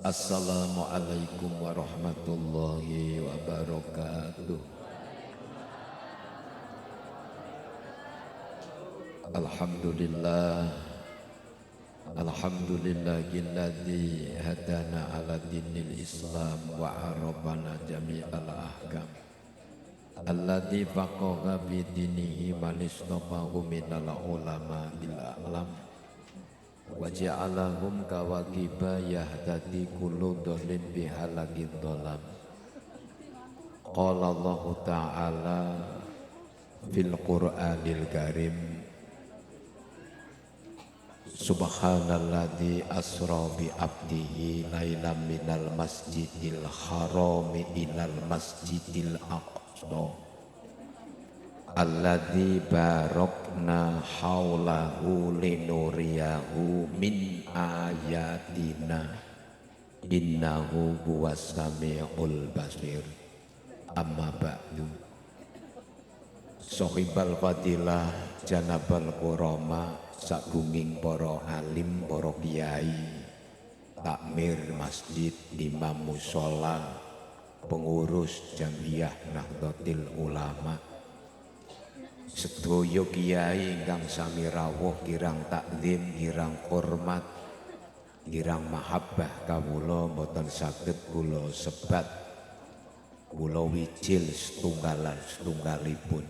Assalamualaikum warahmatullahi wabarakatuh. Alhamdulillah, alhamdulillahilladzi hadana ala dinil Islam wa arafana jami'al ahkam. Alladzi faqaha bi dinihi man istafahu minal ulama bil a'lam. Wa ja'alahum kawakiba yahtadi kullu dhalin bihalagid dhalam. Qala Allah Ta'ala fil Qur'anil Karim, Subhanalladzi asra bi abdihi lailam minal masjidil harami ilal masjidil aqsa alladzi barakna haulahu linuriyahu min ayatina innahu huwas samiul basir. Amma ba'du. Sohibal fadilah janabal kurama sagunging para alim, para kiai, takmir masjid, imam mushola, pengurus Jamiyah Nahdlatul Ulama, sedaya kiai ingkang sami rawuh kirang takdim, kirang hormat, kirang mahabbah kawula mboten saged kula sebat, kula wijil setunggalipun.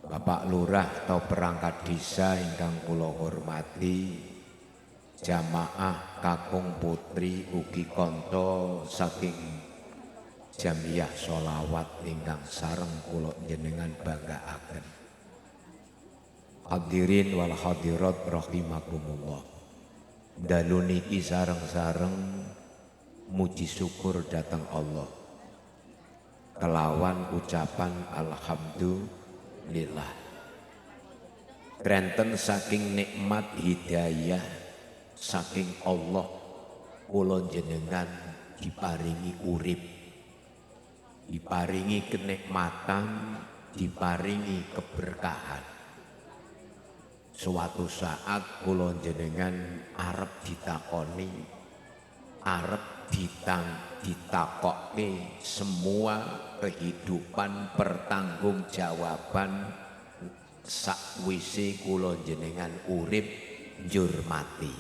Bapak Lurah atau perangkat desa ingkang kula hormati, jamaah kakung putri ugi kanca saking Jamiyah Sholawat ingkang sareng kula njenengan banggaaken. Hadirin wal hadirat rahimakumullah. Dalu niki sareng-sareng muji syukur dhateng Allah kelawan ucapan alhamdulillah. Krenten saking nikmat hidayah saking Allah kula njenengan diparingi urip, diparingi kenikmatan, diparingi keberkahan. Suatu saat kula njenengan arep ditakoni, arep ditakokke semua kehidupan pertanggungjawaban sakwise kula njenengan urip njur mati.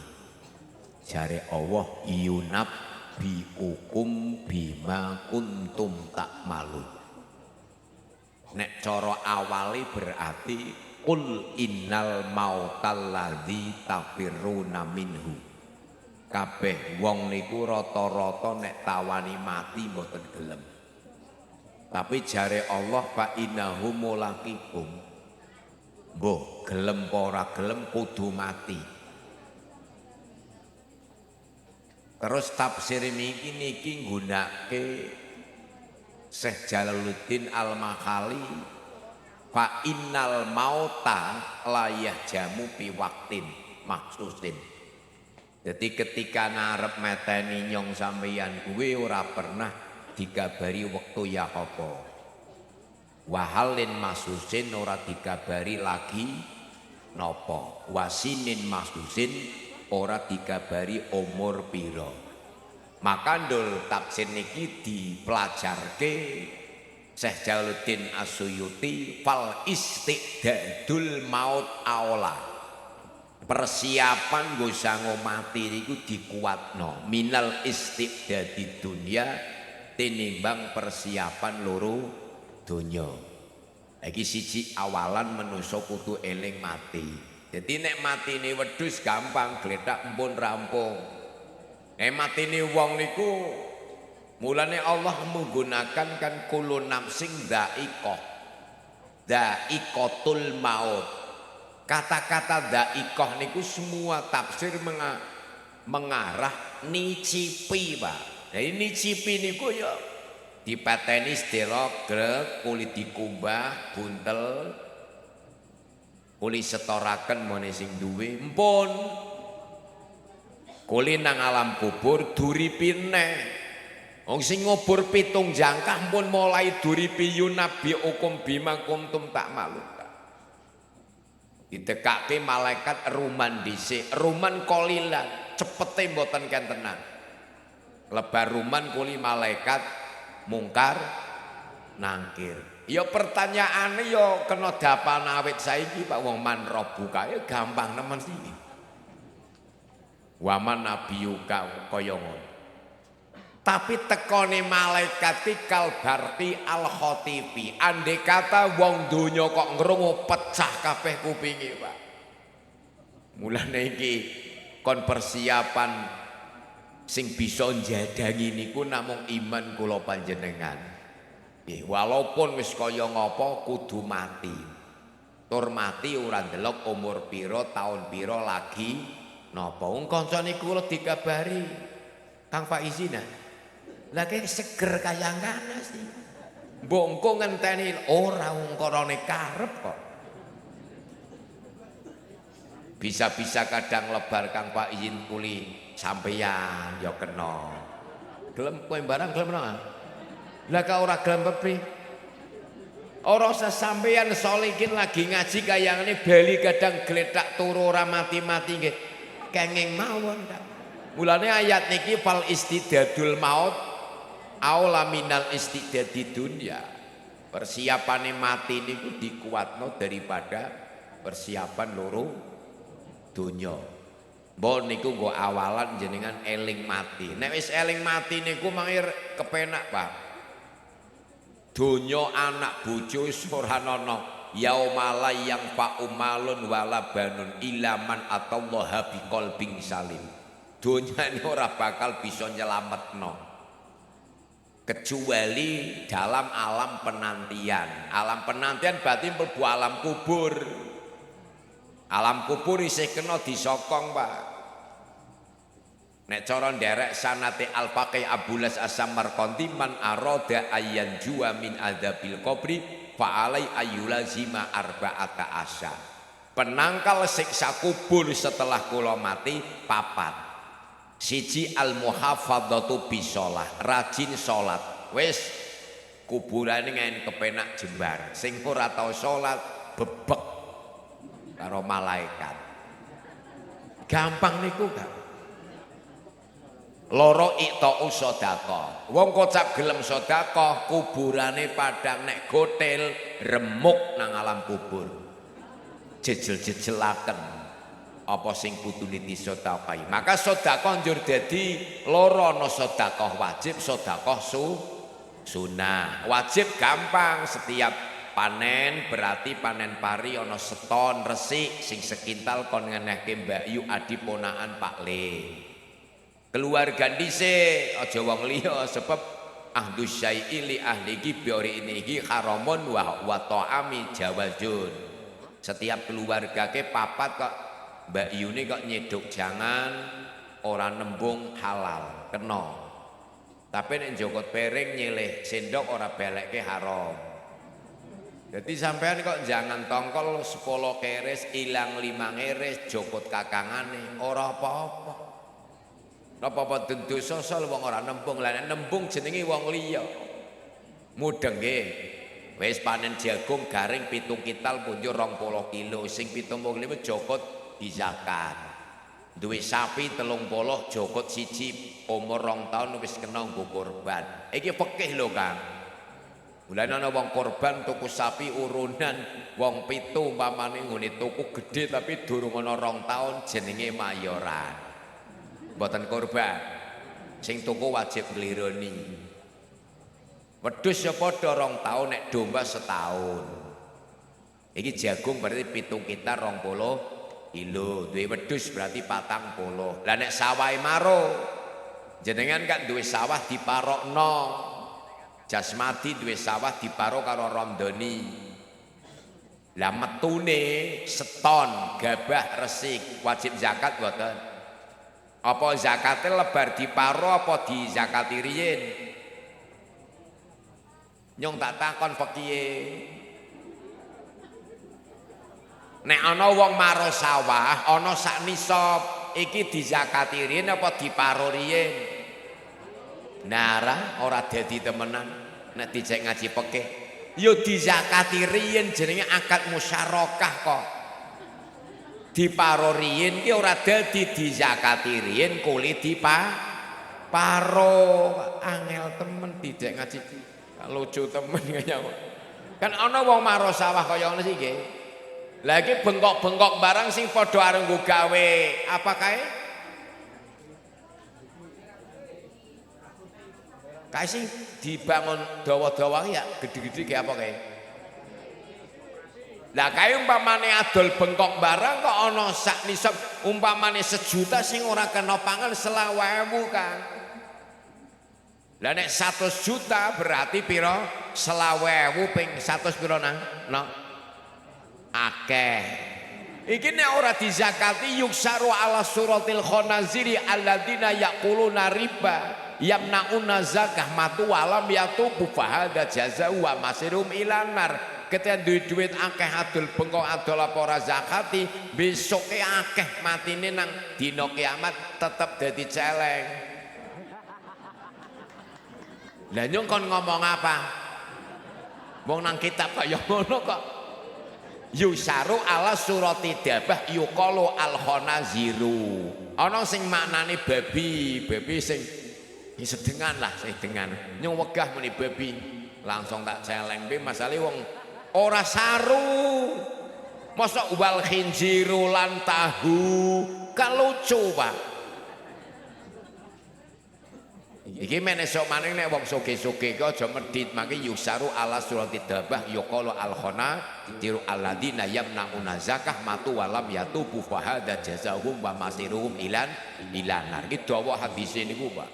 Jare Allah yunab biukum bima kuntum takmalun. Nek cara awali berarti qul innal mautal ladzi tafirruna minhu. Kabeh wong niku rata-rata nek tawani mati mboten gelem. Tapi jare Allah fa innahu mulaqikum. Mbah gelem apa ora gelem kudu mati. Terus tafsir niki nggunake Syekh Jalaluddin Al-Makhali, fa innal mauta la yahjamu fi waqtin maksusin. Jadi ketika narep meteni nyong sampeyan kuwi ora pernah digabari wektu ya apa. Wahalin masusin ora digabari lagi napa. Wasinin masusin ora digabari umur pira. Maka ndul tafsir niki dipelajarke Syekh Jalaluddin As-Suyuti, fal istidadul maut aula. Persiapan nggo sango mati niku dikuatno minal istidadi dunya tinimbang persiapan loro donya. Iki siji awalan manusa kudu eling mati. Jadi nek matine wedhus gampang gletak empun rampung. Matine wong niku mulane Allah menggunakan kan kullu nafsin dha'iqatul maut. Kata-kata dha'iqah niku semua tafsir mengarah nicipi, Pak. Jadi nicipi niku ya dipateni sedera grek, kulit dikumbah, buntel, kulit setoraken mone sing duwe, empun. Kulit nang alam kubur duripi neh. Wong sing ngubur pitung jangkah pun mulai duripi yunabi ukum bima kuntum tak malu. Didekake malaikat ruman dhisik, ruman kolilan, cepete mboten kentenan. Lebar ruman kuli malaikat mungkar nangkir. Ya pertanyaane ya kena dapan awit saiki Pak wong man robuka ya gampang nemen iki. Waman nabiyuka kaya ngono. Tapi tekone malaikat kal barqi al khotifi. Andai kata wong donya kok ngrungu pecah kabeh kupinge, Pak. Mulane iki kon persiapan sing bisa njadangi niku namung iman kula panjenengan. Nggih, walaupun wis kaya ngapa kudu mati. Tur mati ora ndelok umur pira, taun pira lagi napa. Wong kancane kula dikabari Kang Faizina. Lah kek seger kaya ngana sih. Mbok engko ngenteni ora ungkarane karep kok. Bisa-bisa kadang lebar Kang Pak izin kuli sampeyan ya kena. Gelem kowe barang gelem ora? Lah ka ora gelem pepi. Ora usah sampeyan solikin lagi ngaji kaya ngene bali kadang gletak turu ora mati-mati nggih. Kenging mawon ta. Mulane ayat niki fal istidadul maut aula minal istidadi dunya. Persiapane mati niku dikuatno daripada persiapan loro donya. Mbok niku nggo awalan jenengan eling mati. Nek wis eling mati niku mangir kepenak, Pak. Donya anak bojo wis ora ana. Yaumala yang fa'umalun wala banun ilaman atallaha biqalbin salim. Donya ini ora bakal bisa nyelametno. Kecuali dalam alam penantian. Alam penantian berarti mlebu alam kubur. Alam kubur isih kena disokong, Pak. Nek cara nderek sanate Al-Faqih Abulas As-Samarqandi man arada ayyan juwa min adzabil qabri fa alai ayyulazima arba'ata asya. Penangkal siksa kubur setelah kula mati papat. Siji al-muhafadzatu bisolah, rajin salat. Wis kuburane ngen kepenak jembar. Sing ora tau salat bebek karo malaikat. Gampang niku, Kang. Loro iktau sedekah. Wong kocap gelem sedekah, kuburane padang nek gotel remuk nang alam kubur. Jejel-jejelaken. Apa sing kudune disedekahi. Maka sedekah njur dadi loro ana sedekah wajib, sedekah sunah. Wajib gampang setiap panen berarti panen pari ana seton resik sing sekintal kon ngenehke Mbak Yu adi ponakan Pak Le. Keluarga dhisik aja wong liya sebab ahdu syai'i li ahliki biori inihi haramun wa ta'ami jawazun. Setiap keluarga ke papat kok Mbak Yuni kok nyeduk jangan orang nembung halal kena. Tapi nek njokot piring nyilih sendok ora belekke haram. Jadi sampean kok jangan tongkol 10 keris ilang 5 keris jokot kakangane ora apa-apa. Ora apa-apa tentu sosol wong ora nembung. Lah nek nembung jenenge wong liya. Mudeng nggih. Wis panen jagung garing 7 kintal punjul 20 kilo sing 75 jokot di zakat. Duwe sapi 30 jokot siji umur 2 tahun wis kena nggo kurban. Iki fikih lho, Kang. Mulane ana wong kurban tuku sapi urunan wong 7 umpamane nggone tuku gedhe tapi durung ana 2 tahun jenenge mayoran. Mboten kurban. Sing tuku wajib nglironi. Wedhus ya padha 2 tahun nek domba setahun. Iki jagung berarti 7 kintal 20 kilo, duwe wedhus berarti 40. Lah nek sawahe maro jenengan kan duwe sawah diparokno. Jasmati duwe sawah diparo karo Romdoni. Lah metune seton, gabah, resik, wajib zakat mboten? Apa zakate lebar diparo apa di zakati riyin? Nyong tak takon pekiye. Nek ana wong maro sawah, ana sak nisab, iki dizakati riyen apa diparo riyen? Nara ora dadi temenan nek dicek ngaji fikih. Ya dizakati riyen jenenge akad musyarakah kok. Diparo riyin ki ora dadi dizakati riyin kuli paro angel temen didek ngaji lucu temen kaya kan ana wong maro sawah kaya ngono sih nggih. Lah iki bengkok-bengkok barang sing padha areng nggo gawe apa kae? Kae sing dibangun dawa-dawa ya gede-gede kayak apa kae? Lah kae umpamane adol bengkok barang kok ana sak nisab umpamane 1 juta sing ora kena pangan 20.000 kan. Lah nek 100 juta berarti pira? 20.000 ping 100 pira nang? No. Akeh. Iki nek ora dizakati yuksaru ala suratil khonaziri alladzina yaquluna riba yamnauna zakah matu walam yatubu fahada jazau wa masirum ilanar. Ketika duit akeh adol bengkok adol apa ora zakati besoke akeh matine nang dina kiamat tetep dadi celeng. Lah nyong kon ngomong apa? Wong nang kitab kaya ngono kok. Yusaru ala surati dabah yuqalu al khonaziru. Ana sing maknane babi sing sedengan lah, sedengan. Nyong wegah muni babi langsung tak celeng be masale wong ora saru, masa wal khinziru lan tahu kan lucu Pak. Iki men esuk maning nek wong soge-soge ki aja medhit mangke yusaru ala surati dabah yuqalu al khona tiru alladzina yamnauna zakah matu walam yatubu fahada jazaahum wa masiruhum ilanar. Iki dawa hadis niku Pak.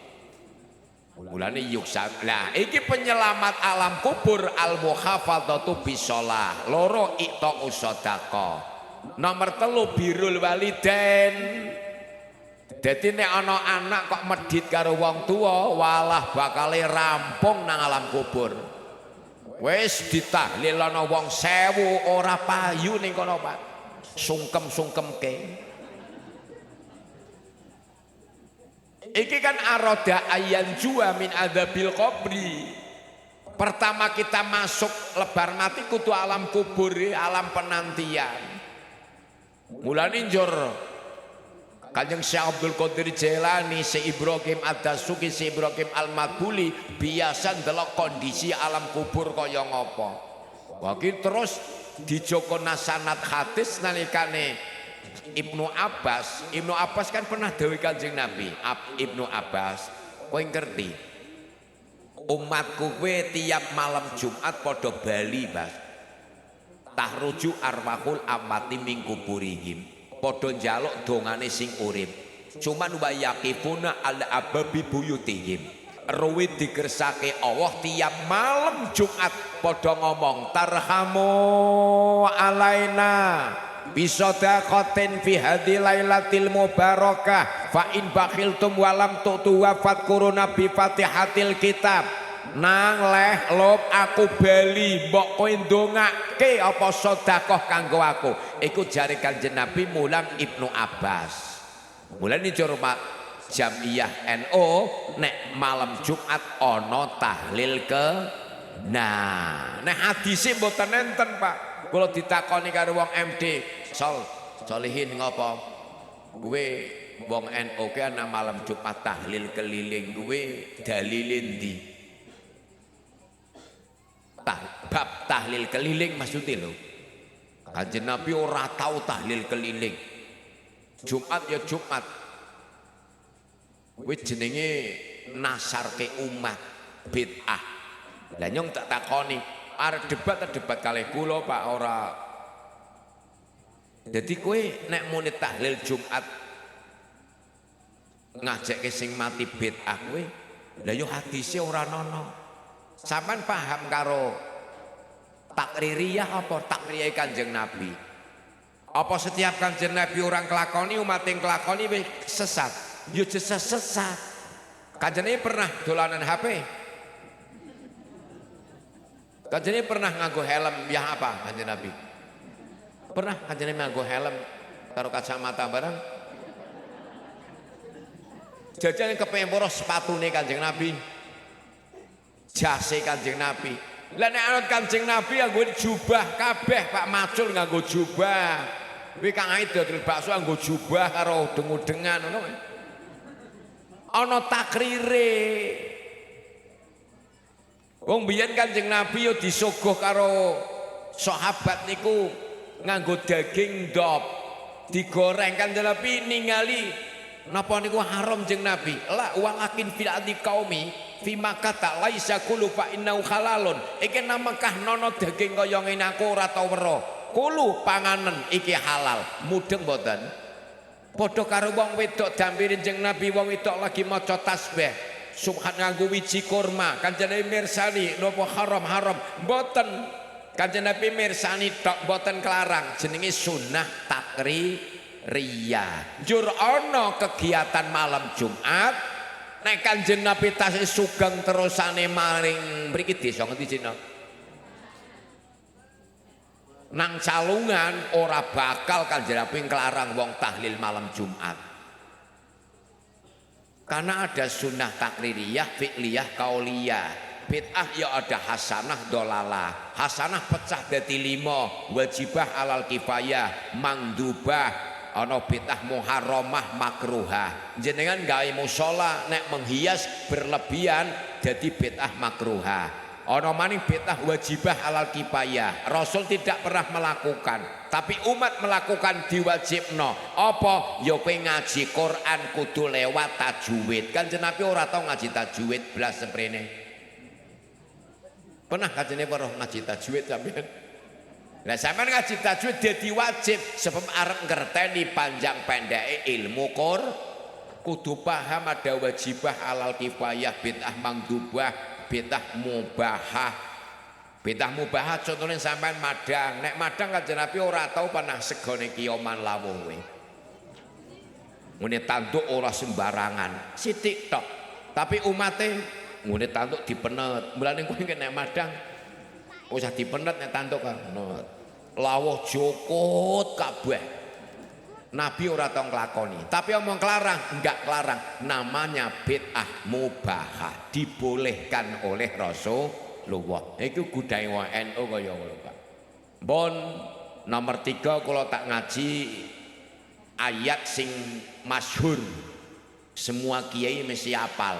Mulane yuksa. Lah iki penyelamat alam kubur al muhafadzatu bisolah. Loro iqta usadaqah. Nomor 3 birrul walidain. Dadi nek ana anak kok medhit karo wong tua walah bakale rampung nang alam kubur. Wis ditahlil ana wong 1000 ora payu ning kono Pak. Sungkem-sungkemke. Iki kan aroda ayan jua min adzabil qabri. Pertama kita masuk lebar mati kudu alam kubur, alam penantian. Mulane njur Kanjeng Syekh Abdul Qadir Jailani, Syekh Ibrahim Ad-Dasuki, Syekh Ibrahim Al-Madbuli biasa ndelok kondisi alam kubur kaya ngapa. Waki terus dijoko nasanat hadis nalikane Ibnu Abbas kan pernah dawuh Kanjeng Nabi. Ibnu Abbas, kowe ngerti? Umatku kowe tiap malam Jumat padha bali, Mas. Tahruju arwahul amati min kuburihim. Padha njaluk dongane sing urip. Cuman wa yaqifuna al ababi buyutihim. Ruwi dikersake Allah tiap malam Jumat padha ngomong tarhamu alaina bisadaqatin fi hadhil lailatil mubarakah fa in bakhiltum walam tu'tu wa fadkuruna bi fatihatil kitab. Nang leh lop aku bali mbok kowe ndongake apa sedekah kanggo aku. Iku jare Kanjeng Nabi mulang Ibnu Abbas. Mulane hormat Jamiah NU nek malam Jumat ana tahlil ke. Nah, nek hadise mboten enten Pak. Kula ditakoni karo wong MD, Solihin ngopo? Kowe wong NU ki ana malam Jumat tahlil keliling kowe dalile ndi? Bab tahlil keliling maksudnya lho. Kanjeng Nabi ora tau tahlil keliling. Jumat ya Jumat. Kowe jenenge nasarke umat bid'ah. Lah nyong tak takoni, arep debat kalih kula Pak ora. Jadi kowe nek muni tahlil Jumat ngajekke sing mati bid'ah kowe, lah yo hadise ora ana. Sampeyan paham karo takririyah apa takriyah Kanjeng Nabi? Apa setiap Kanjeng Nabi orang kelakoni umat yang kelakoni sesat? Yo sesat. Kanjeng Nabi pernah dolanan HP? Kanjeng Nabi pernah nganggo helm ya apa Kanjeng Nabi? Pernah Kanjeng Nabi nganggo helm karo kacamata barang? Jajan kepengin poros sepatune Kanjeng Nabi. Jase Kanjeng Nabi. Lah nek anut Kanjeng Nabi nganggo jubah kabeh Pak Macul nganggo jubah. Kuwi Kang Ait dodol bakso nggo jubah karo udeng-udengan ngono. Ana takrire. Wong biyen Kanjeng Nabi yo disuguh karo sahabat niku nganggo daging ndop digoreng. Kanjeng Nabi ningali napa niku haram jeung Nabi. La walakin fil adi qaumi fi Makkah tak laisa kulu fa innahu halalun. Iki nang Mekah nono daging kaya ngene aku ora tau weruh. Kulu panganen iki halal. Mudeng mboten? Padha karo wong wedok dampiri jeung Nabi, wong wedok lagi maca tasbih. Subhan nganggo wiji kurma, Kanjeng Nabi mirsani napa haram mboten. Kanjeng Nabi mirsani tok mboten kelarang, jenenge sunnah takriyah. Njur ana kegiatan malam Jumat nek Kanjeng Nabi tasih sugeng terusane maring mriki desa ngendi Cina? Nang Calungan ora bakal Kanjeng Nabi kelarang wong tahlil malam Jumat. Karena ada sunnah takririyah, fi'liyah, kauliyah. Bid'ah ya ada hasanah, dolalah. Hasanah pecah dadi 5, wajibah alal kifayah, mandubah, ana bid'ah muharramah, makruhah. Jenengan gawe musala nek menghias berlebihan jadi bid'ah makruhah. Ana maning bid'ah wajibah alal kifayah. Rasul tidak pernah melakukan, tapi umat melakukan diwajibno. Apa? Ya kowe ngaji Quran kudu lewat tajwid. Kanjeng Nabi ora tau ngaji tajwid blas semprene. Pernah Kanjeng Nabi ora ngaji tajwid sampean? Lah sampean ngaji tajwid dadi wajib sebab arep ngerteni panjang pendeke ilmu kudu paham ada wajibah alal kifayah, bid'ah mandubah, bid'ah mubahah. Bid'ah mubahah contohnya sampean madang. Nek madang Kanjeng Nabi ora tau pernah segone kiyoman lawuh kowe. Ngene tanduk ora sembarangan, sithik tok. Tapi umate ngene tanduk dipenet. Mulane kowe nek madang usah dipenet nek tanduk kan. Lawuh jokot kabeh. Nabi ora tau nglakoni, tapi omong kelarang, enggak kelarang. Namanya bid'ah mubahah, dibolehkan oleh Rasulullah. Iku budaya NU kaya ngono, Pak. Bon nomor 3 kula tak ngaji ayat sing masyhur. Semua kiai mesti hafal.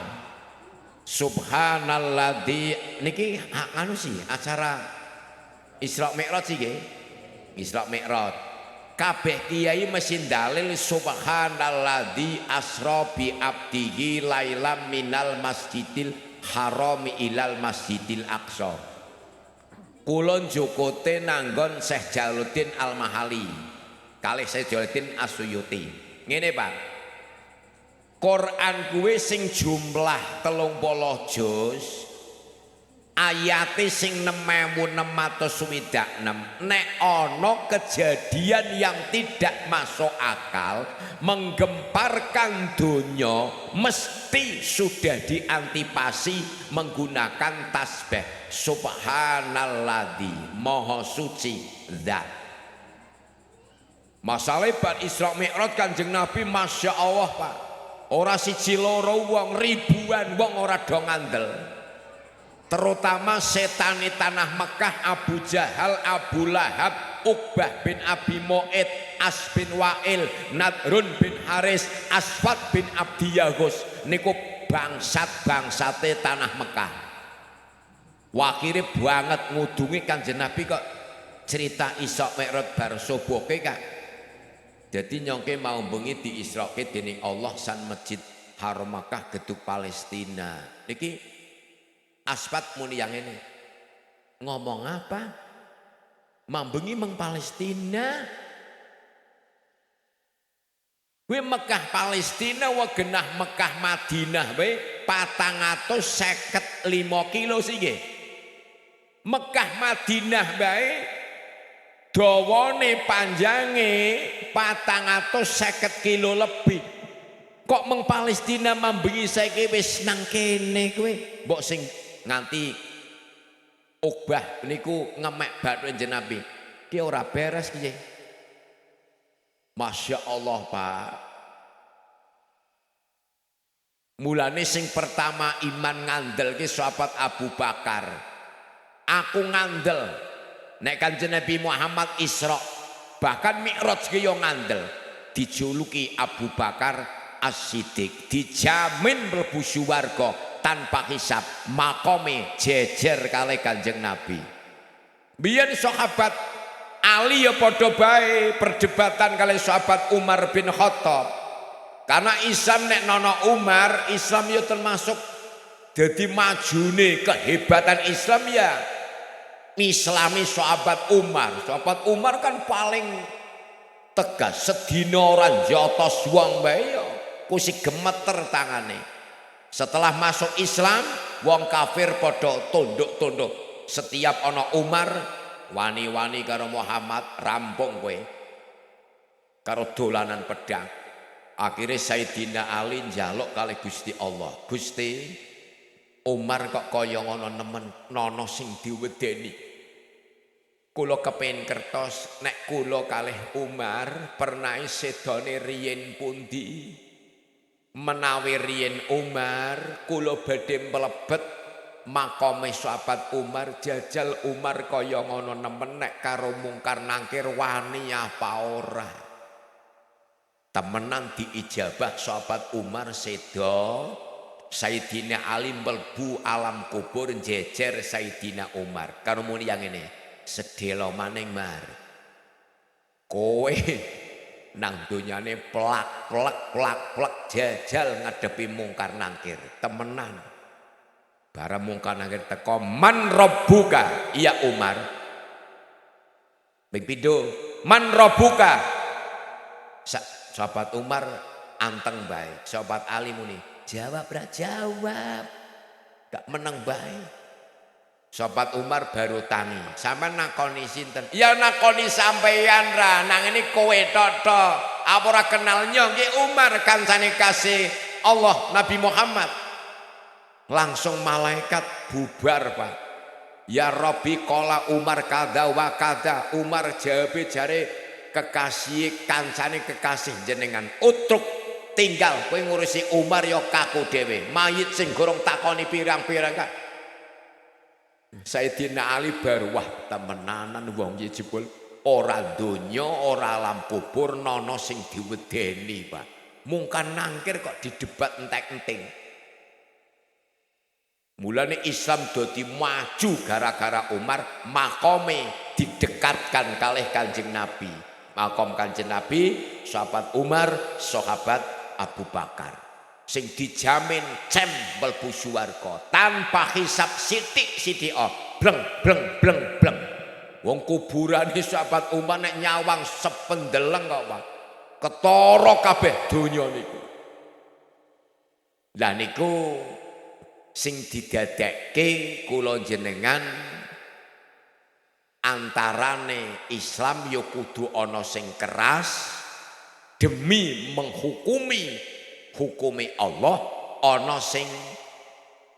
Subhanalladzi niki anu sih acara Isra Mi'raj sih nggih. Isra Mi'raj. Kabeh kiai mesti dalil subhanalladzi asra bi abdihi lailam minal masjidil harami ilal masjidil aqsa. Kulon jokote nanggon Syekh Jalaluddin Al-Mahali kalih Syekh Jalaluddin As-Suyuti. Ngene Pak, Quran kuwe sing jumlah 30 juz, ayate sing 6606. Nek ana kejadian yang tidak masuk akal menggemparkan dunia, mesti sudah diantipasi menggunakan tasbih subhanalladzi, maha suci zat. Masalah bab Isra Mi'raj Kanjeng Nabi Masya Allah Pak, ora siji loro wong, ribuan wong ora do ngandel. Terutama setan di tanah Mekah, Abu Jahal, Abu Lahab, Uqbah bin Abi Mu'id, As bin Wa'il, Nadrun bin Haris, Aswad bin Abdi Yaghus. Niku bangsat-bangsate tanah Mekah. Wakire banget ngudungi Kanjeng Nabi kok cerita Isra Mi'raj bar subuhe Kak. Jadi nyongke mau bengi di Israke dening Allah san Masjid Haram Mekah gedung Palestina. Niki Aspat muni yang ini ngomong apa? Mambengi meng Palestina. Gue Mekah Palestina wa genah Mekah Madinah we 455 kilo sih nggih. Mekah Madinah bae dawane panjange 450 kilo lebih. Kok meng Palestina mambengi saiki wis nang kene kowe mbok sing nganti Uqbah niku ngemek bathuke Nabi. Ki ora beres ki. Masya Allah Pak. Mulane sing pertama iman ngandel ki sahabat Abu Bakar. Aku ngandel nek Kanjeng Nabi Muhammad Isra Bahkan Mi'raj ki yo ngandel dijuluki Abu Bakar As-Siddiq, dijamin mlebu swarga tanpa hisab, makome jejer kalih Kanjeng Nabi. Biyen sahabat Ali ya padha bae perdebatan kalih sahabat Umar bin Khattab. Karena Islam nek nono Umar, Islam ya termasuk jadi majune kehebatan Islam ya Islami sahabat Umar. Sahabat Umar kan paling tegas, sedina ora njotos wong bae ya kusi gemeter tangane. Setelah masuk Islam, wong kafir padha tunduk-tunduk. Setiap ana Umar wani-wani karo Muhammad rampung kowe. Karo dolanan pedang. Akhirnya Sayyidina Ali njaluk kali Gusti Allah. Gusti, Umar kok kaya ngono nemen nono sing diwedeni. Kula kepengin kertos nek kula kalih Umar pernah sedone riyen pundi. Menawi riyen Umar kula badhe mlebet makome sahabat Umar, jajal Umar kaya ngono nemen nek karo mungkar nangkir wani apa ora. Temenan diijabah sahabat Umar sedo. Sayyidina Ali mlebu alam kubur jejer Sayyidina Umar. Karo muni yang ini, sedelo maning Mar. Kowe nang donyane plak jajal ngadepi mungkar nangkir. Temenan. Barang mungkar nangkir teko man rabbuka, iya Umar. Ping pindho, man rabbuka. Sahabat Umar anteng bae. Sahabat Ali muni, jawab ra jawab. Gak meneng bae. Sahabat Umar baru tangi. Sampeyan nakoni sinten? Ya nakoni sampeyan ra. Nang ini kowe tok. Apa ora kenal nggih Umar kancane kasih Allah Nabi Muhammad. Langsung malaikat bubar, Pak. Ya Rabbi qala Umar kada wa kada. Umar jawab jare kekasih kancane kekasih jenengan utruk tinggal kowe ngurusi Umar ya kaku dhewe mayit sing gorong takoni pirang-pirang kak. Sayyidina Ali baru wah temenanan wong iki jebul ora donya ora alam kubur nono sing diwedeni Pak. Mungkan nangkir kok didebat entek-enting. Mulane Islam dadi maju gara-gara Umar makome didekatkan kalih Kanjeng Nabi. Makom Kanjeng Nabi, sahabat Umar, sahabat Abu Bakar. Sing dijamin cem mlebu swarga tanpa hisab sithik-sithik bleng. Wong kuburane sahabat Umar nek nyawang sependeleng kok, Pak. Ketara kabeh donya niku. Lah niku sing didadekke kula jenengan antarane Islam ya kudu ana sing keras demi menghukumi hukumi Allah, ana sing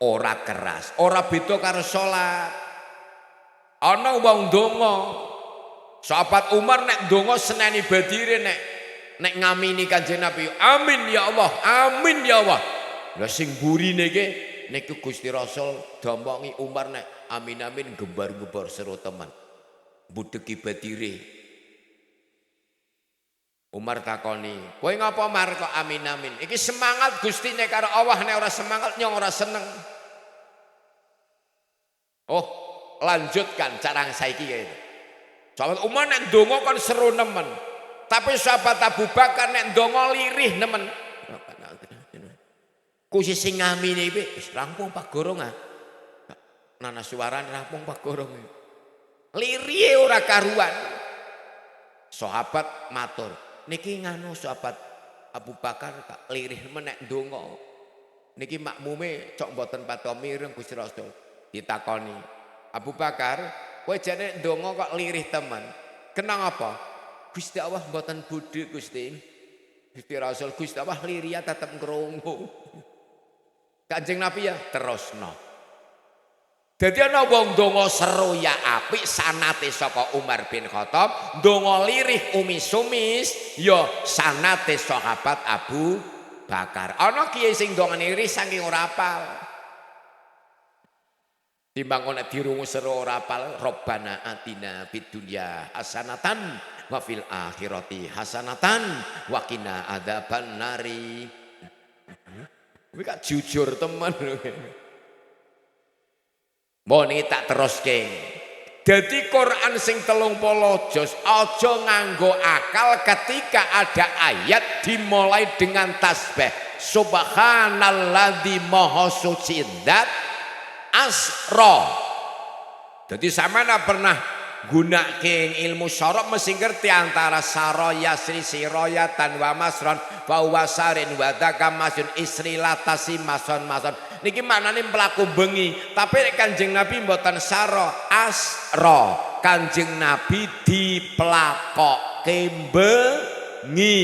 ora keras. Ora beda karo salat. Ana wong ndonga. Sahabat Umar nek ndonga seneni badire nek ngamini Kanjeng Nabi, amin ya Allah, amin ya Allah. Lah sing burine iki niku Gusti Rasul dompongi Umar nek amin gembar-gembar seru teman. Budeki badire. Umar takoni, kowe ngapa Mar kok amin? Iki semangat Gusti nek karo Allah nek ora semangat nyong ora seneng. Oh, lanjutkan cara saiki ya. Sahabat Umar nek ndonga kon seru nemen. Tapi sahabat Abu Bakar nek ndonga lirih nemen. Kuwi sing ngamini iki wis rampung Pak Gorong ah. Nana suarane rampung Pak Gorong. Lirihe ora karuan. Sahabat matur, niki nganu sahabat Abu Bakar Pak lirih menek ndonga. Niki makmume cok mboten pato mireng Gusti Rasul. Ditakoni, Abu Bakar, kowe jane ndonga kok lirih temen. Kenang apa? Gusti Allah mboten bodho Gusti. Gusti Rasul Gusti Allah lirih tetep ngrungu. Kanjeng Nabi ya terusno. Dadi ana wong ndonga seru ya apik sanate saka Umar bin Khattab, ndonga lirih umis-umis ya sanate sahabat Abu Bakar. Ana kiye sing ndongane lirih saking ora apal. Timbang nek dirungu sira ora apal Rabbana atina fid dunya hasanatan wa fil akhirati hasanatan wa qina adzaban nari. Kuwi kak jujur temen lho. Mbok niki tak teruske. Dadi Quran sing 30 juz aja nganggo akal ketika ada ayat dimulai dengan tasbih. Subhanalladzi maha suci zat asra. Jadi sampeyan pernah gunake ilmu syarab mesti ngerti antara sara yasri siraya tanwa masron fa wasarin wa dzakamasun isri latasi mason niki maknane pelaku bengi tapi Kanjeng Nabi mboten sara asra. Kanjeng Nabi dipelakoke bengi.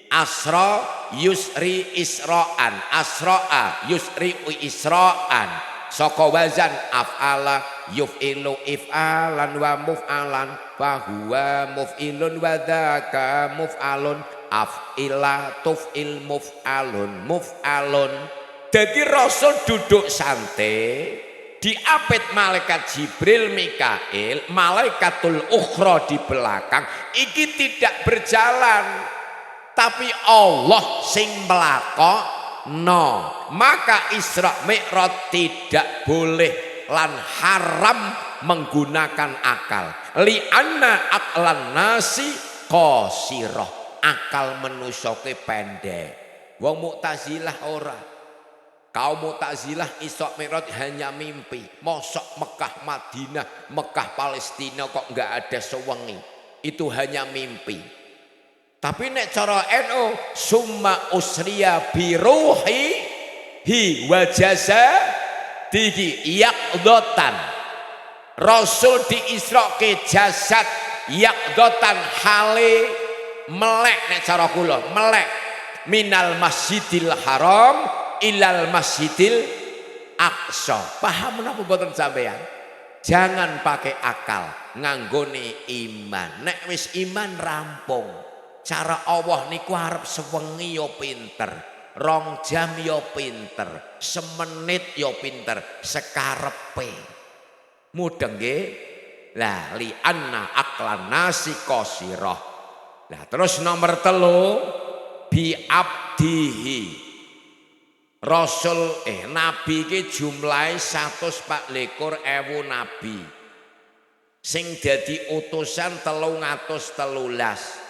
Asra yusri isra'an asra'a yusri isra'an saka wazan af'ala yuf'ilu if'alan wa muf'alan fahuwa muf'ilun wa dzaka muf'alun af'ila tuf'il muf'alun. Jadi Rasul duduk santai diapit malaikat Jibril Mikail malaikatul ukhra di belakang iki tidak berjalan tapi Allah sing melakokno. Maka Isra Mi'raj tidak boleh lan haram menggunakan akal. Li'anna aqlan nasi qasirah. Akal manusia ke pendek. Wong Mu'tazilah ora. Kaum Mu'tazilah Isra Mi'raj hanya mimpi. Mosok Mekah Madinah, Mekah Palestina kok enggak ada sewengi. Itu hanya mimpi. Tapi nek cara NU summa usriya biruhi wa jasadihi yaqdatan. Rasul diisroke jasad yaqdatan hale melek nek cara kula melek minal masjidil haram ilal masjidil aqsa. Paham menapa mboten sampean? Jangan pakai akal, nganggone iman. Nek wis iman rampung. Cara Allah niku arep sewengi yo pinter, 2 jam yo pinter, semenit yo pinter, sekarepe. Mudeng nggih? Lah li anna aqlan nasi qasirah. Lah terus nomor 3 bi abdihi. Rasul nabi iki jumlahe 124.000 nabi. Sing dadi utusan 313.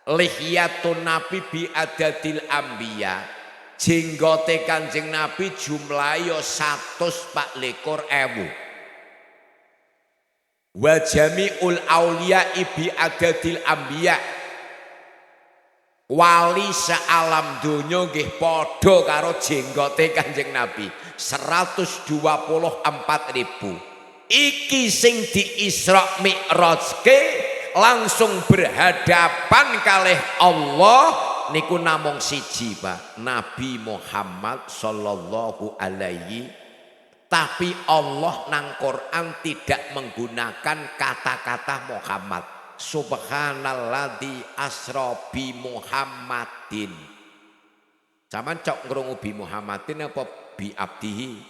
Lihyatun nabi bi adadil ambiya. Jenggote Kanjeng Nabi jumlahe yo 124.000. Wa jami'ul auliya bi adadil ambiya. Wali sealam donya nggih padha karo jenggote Kanjeng Nabi 124.000. Iki sing di Isra Mi'rajke langsung berhadapan kalih Allah niku namung siji Pak, Nabi Muhammad sallallahu alaihi. Tapi Allah nang Quran tidak menggunakan kata-kata Muhammad. Subhanalladzi asra bi Muhammadin. Sampeyan cok ngrungu bi Muhammadin apa bi abdihi?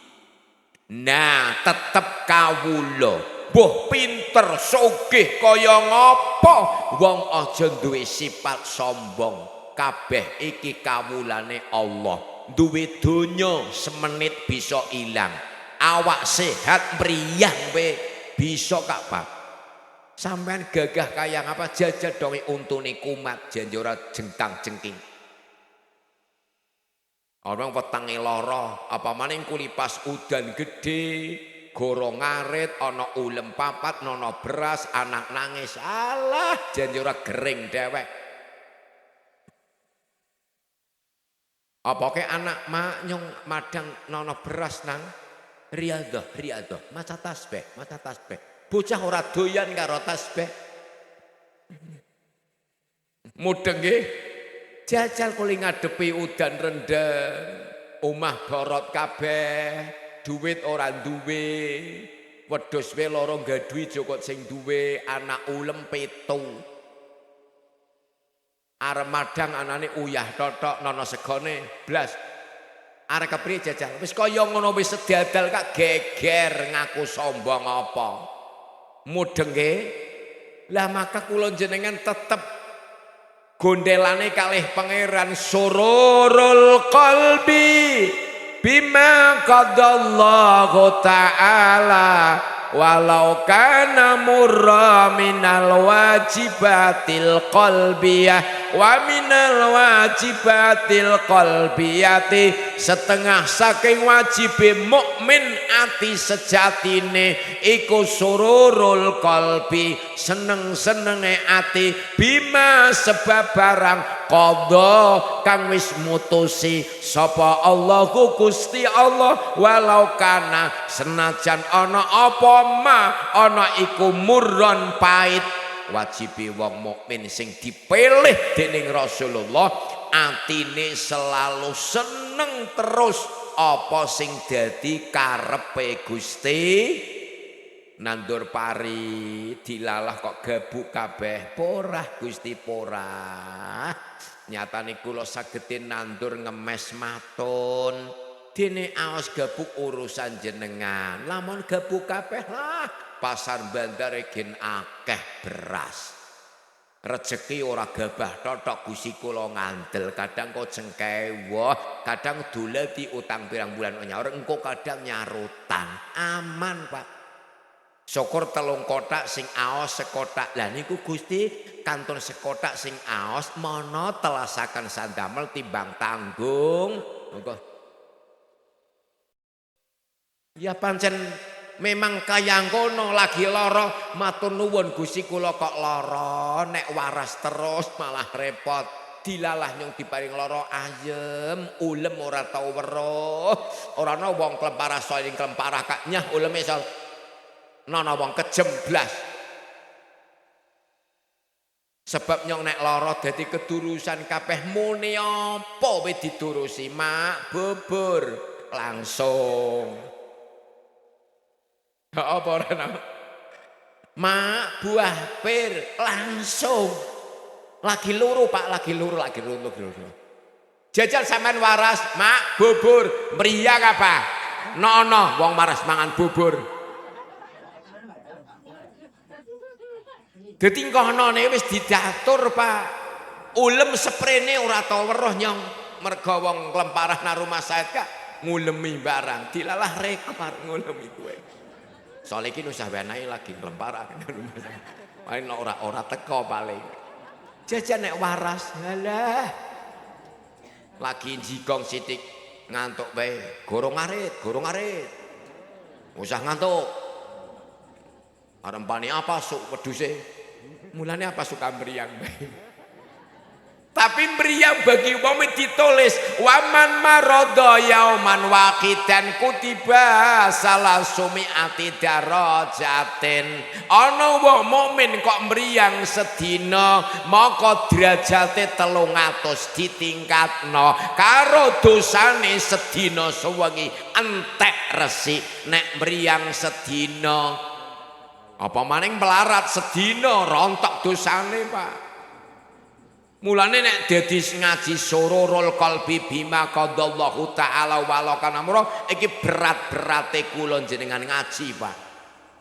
Nah, tetep kawula. Boh pinter sugih kaya ngapa wong aja duwe sifat sombong. Kabeh iki kawulane Allah. Duwe donya semenit bisa ilang. Awak sehat mriyah pe bisa Kak Pak. Sampean gagah kaya ngapa jajal donge untune kumat janji ora jengkang-jengking. Orang wetange lara, apa maning kulipas udan gede. Gorong ngarit, ana ulem papat, nono beras, anak nangis, alah janji ora gering dewek. Apa ke anak mak nyong madang nono beras nang riyadhah, maca tasbih. Bocah ora doyan karo tasbih. Mudeng nggih. Jajal kuli ngadepi udan rendeng, omah borot kabeh. Duit ora duwe, wedhus wae lara gadui jokot sing duwe, anak ulem 7. Arep madang anane uyah totok nono segone blas. arek kepriye jajal wis kaya ngono wis sedadal kak geger ngaku sombong apa mudeng nggih lah maka kula jenengan tetep gondelane kalih pangeran sururul qalbi bima qadallahu ta'ala walau kana murra minal wajibatil qalbiyah wa minal wajibatil qalbiyati setengah saking wajibe mukmin ati sejatine iku sururul qalbi seneng-senenge ati bima sebab barang qadha kang wis mutusi sapa Allahu Gusti Allah walau kana senajan ana apa ma ana iku murron pait wajibe wong mukmin sing dipilih dening Rasulullah atine selalu seneng terus apa sing dadi karepe Gusti nandur pari dilalah kok gabuk kabeh porah Gusti porah nyatane kula saged nandur ngemes matun dene aos gabuk urusan jenengan lamun gabuk kabeh lah pasar bandar gen akeh beras rezeki ora gabah totok Gusti kula ngandel kadang kok jengke wah kadang dola di utang pirang bulan nyaur engko kadang nyarutan aman Pak syukur telung kotak sing aos sekotak lah niku Gusti kantun sekotak sing aos mono telasakan sandamel timbang tanggung engko ya pancen memang kaya ngono lagi lara matur nuwun Gusti kula kok lara nek waras terus malah repot dilalah nyong diparing lara ayem ulem ora tau weruh ora ana wong klemparah saling klemparah kak nyah uleme iso ana wong kejem blas sebab nyong nek lara dadi kedurusan kabeh muni apa wis diturusi mak bubur langsung apa ora mak buah pir langsung lagi luru Pak lagi luru jajal sampean waras mak bubur meriang apa nono wong waras mangan bubur dadi konone wis didatur Pak ulem sprene ora tau weruh nyong merga wong klemparah nang rumah saya kak ngulemi barang dilalah rekor ngulemi kowe soalnya ini usah benai lagi lemparah main ora teko paling jajan nek waras halah lagi jigong sitik ngantuk bae gorong arit usah ngantuk arempane apa suk wedhuse mulane apa suka meriang bae tapi meriang bagi wong ditulis waman marodo yauman waqidan kutiba salasumi ati darajatin ana wong mukmin kok meriang sedina maka derajate 300 ditingkatno karo dosane sedina sewengi entek resik nek meriang sedina apa maning melarat sedina rontok dosane Pak mulane nek dadi ngaji sururul qalbi bima qadallahu ta'ala walau kana amra iki berat-berate kula jenengan ngaji Pak.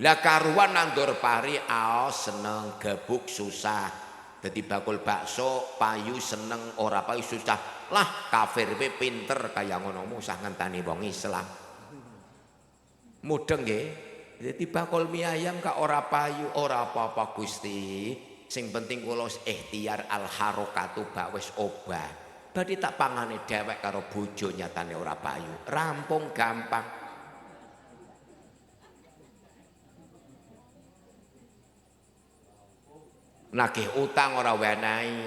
Lah karuan nandur pari aos seneng gabuk susah. Dadi bakul bakso payu seneng ora payu susah. Lah kafir pe pinter kaya ngono usah ngenteni wong Islam. Mudeng nggih. Dadi bakul mie ayam kak ora payu ora apa-apa Gusti. Sing penting kula ikhtiar al harokatu bak wis obah. Badhe tak pangane dhewek karo bojo nyatane ora payu. Rampung gampang. Nagih utang ora wenehi.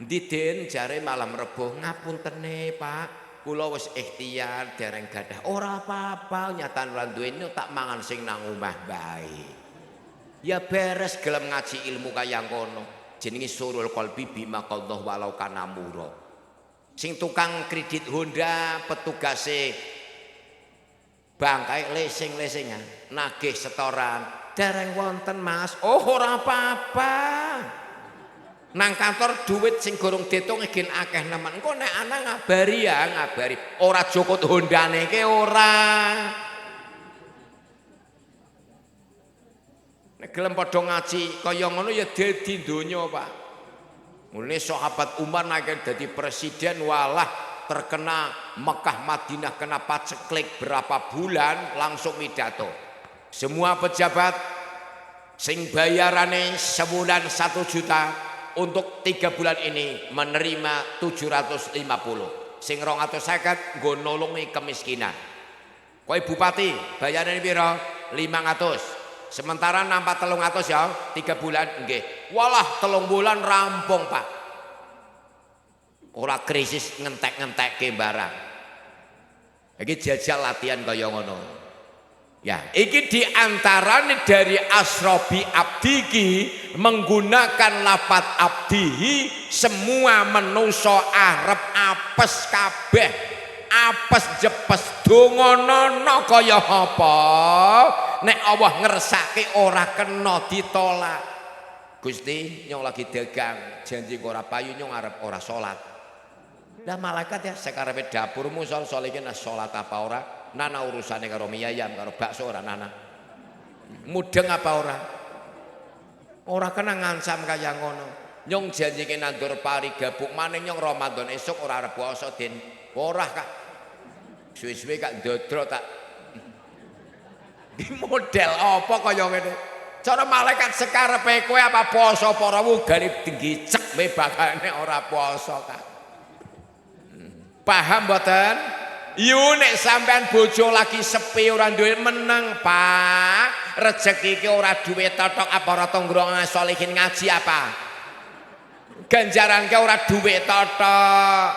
Endi Den jare malam Rebo ngapuntene Pak. Kula wis ikhtiar dereng gadah ora apa-apa nyatane ora duweni tak mangan sing nang omah bae. Ya beres gelem ngaji ilmu kaya ngono jenenge surul qalbi bima qadallahu walau kana mura sing tukang kredit Honda petugase bangkai lesing-lesingan nagih setoran dereng wonten Mas oh ora apa-apa Nang kantor duit sing gorong diitung gen akeh nemen. Engko nek ana ngabari ya ngabari. Ora jokot hondane ke ora. Nek gelem padha ngaji kaya ngono ya dadi donya, Pak. Mulane sahabat Umar nek dadi presiden walah terkena Mekah Madinah kena paceklik berapa bulan langsung pidato. Semua pejabat sing bayarane sebulan 1 juta untuk 3 bulan ini menerima 750. Sing 250 nggo nulungi kemiskinan. Kowe bupati bayarane piro? 500. Sementara nampak 300 ya 3 bulan nggih. Walah 3 bulan rampung, Pak. Ora krisis ngentek-ngentekke barang. Iki jajal latihan kaya ngono. Ya, iki diantaranya dari asrobi abdiki menggunakan lafat abdihi semua menuso arep apes kabeh apes jepes dongonono kaya apa nek Allah ngersake ora kena ditolak. Gusti nyong lagi dagang janji ora payu nyong arep ora salat. Lah malaikat ya sekarepe dapurmu sol iki salat apa ora? Nana urusannya karo mie ayam karo bakso ora nana. Mudeng apa ora? Ora kena ngancam kaya ngono. Nyong janjike nandur pari gabuk maning nyong Ramadan esuk ora arep puasa den. Ora Kak. Suwe-suwe Kak ndodro tak. Iki model apa kaya ngene? Cara malaikat sekarepe kowe apa poso para wugane digicek we bakane ora poso Kak. Paham mboten? Yu nek sampean bojo lagi sepi ora duwe meneng, Pak. Rezeki iki ora duwe totok apa ora tongkrongan sholihin ngaji apa? Ganjaran ke ora duwe totok.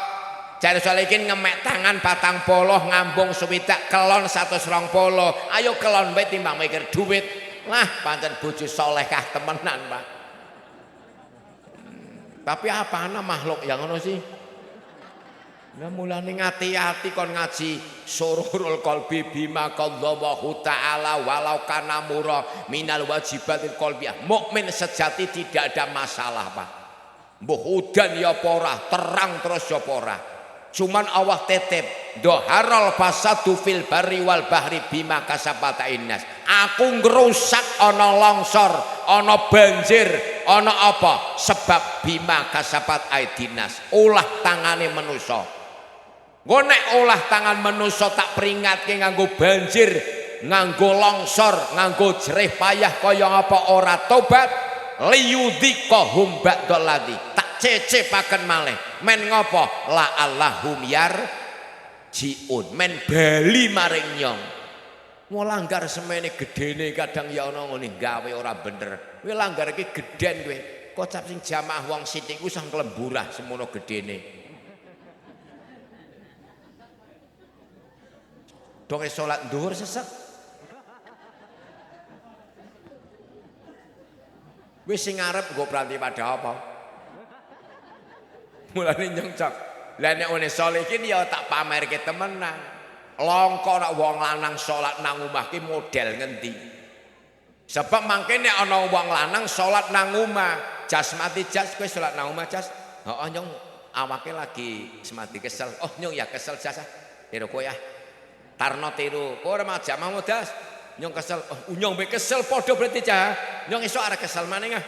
Jare sholihin ngemek tangan 40 ngambung swidak kelon 120. Ayo kelon wae timbang mikir duit. Lah pancen bojo salehah temenan, Pak. Tapi apa ana makhluk yang ngono sih? Nah mulane ngati-ati kon ngaji sururul qalbi bima qadzawahu ta'ala walau kana mura minal wajibatil qalbiyah. Mukmin sejati tidak ada masalah, Pak. Mbuh udan ya apa ora, terang terus ya apa ora. Cuman Allah tetep doharal fasadu fil barri wal bahri bima kasabata innas. Aku ngrusak ana longsor, ana banjir, ana apa? Sebab bima kasabat aidinas. Ulah tangane manusa. Nek olah tangan manusia tak peringatke nganggo banjir, nganggo longsor, nganggo jerih payah kaya apa ora tobat liyudhiqahum ba'dal ladzi tak cecepaken malih men ngopo la allahum yar jiun men bali maring nyong. Melanggar semene gedene kadang ya ana ngene gawe ora bener. Kowe langgar iki gedhen kowe. Kocap sing jamaah wong sithik ku sang klemburah semono gedene. Donge salat dhuwur sesek. Wis sing ngarep nggo pranti pada apa? Mulane nyengcok. Lah nek one sholihin ya tak pamerke temenan. Longko nek wong lanang salat nang omah ki model ngendi? Sebab mangke nek ana wong lanang salat nang omah, jasmati jas kowe salat nang omah jas. Heeh nyong awake lagi semati kesel. Oh nyong ya kesel jas. Tiru kowe ya. Tarno tiru, ora mah jamaah modas. Nyong kesel, oh nyong be kesel padha berarti cah. Nyong esuk arek kesel maning ah.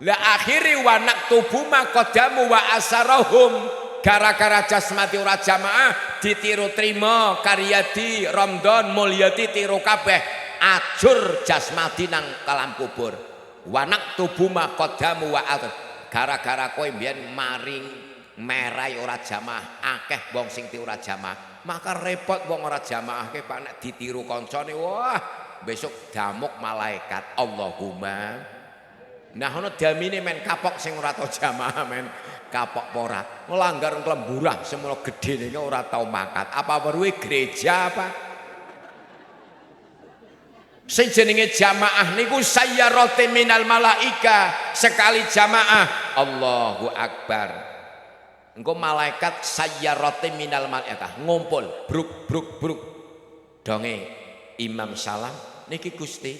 La akhiri wa naktubu ma qadamu wa asarahum. Gara-gara jasmati ora jamaah ditiru trima karyadi Ramadan mulyati tiru kabeh ajur jasmati nang kalam kubur. Wa naktubu ma qadamu wa gara-gara kowe mbiyen maring merai ora jamaah akeh wong sing ora jamaah maka repot wong ora jamaah ke Pak nek ditiru kancane wah besok damuk malaikat Allahumma. Nah ono damine men kapok sing ora tau jamaah men kapok ora nglanggar klemburah semono gedene ora tau makat apa weruhe gereja apa sing jenenge jamaah niku sayyarate minal malaika sekali jamaah Allahu akbar. Engko malaikat sayyarate minal malaikah ngumpul bruk bruk bruk donge imam salam niki Gusti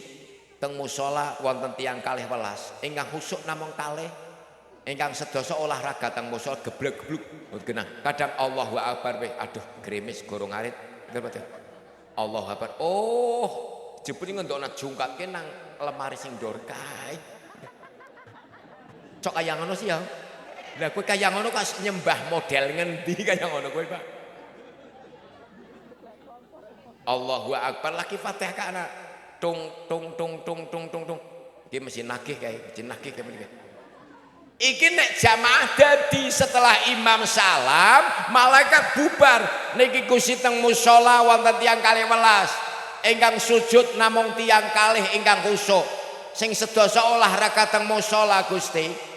teng musala wonten tiyang kalih welas ingkang khusuk namung kalih, ingkang sedasa olahraga teng musala geblek-gebluk genah. Kadang Allahu Akbar aduh gremes gorong arit. Allahu Akbar. Oh, jebule ngendokna jungkatke nang lemari sing ndor kae. Cok kaya ngono sih ya. Lah kowe kaya ngono kok nyembah model ngendi kaya ngono kowe, Pak? Allahu Akbar lagi Fatihah kana. Tung tung tung tung tung tung tung. Iki mesti nagih kae, meniki. Iki nek jamaah dadi setelah imam salam, malaikat bubar. Niki Gusti teng musala wonten tiyang kalih welas. Ingkang sujud namung tiyang kalih ingkang khusuk. Sing sedasa olahraga teng musala Gusti.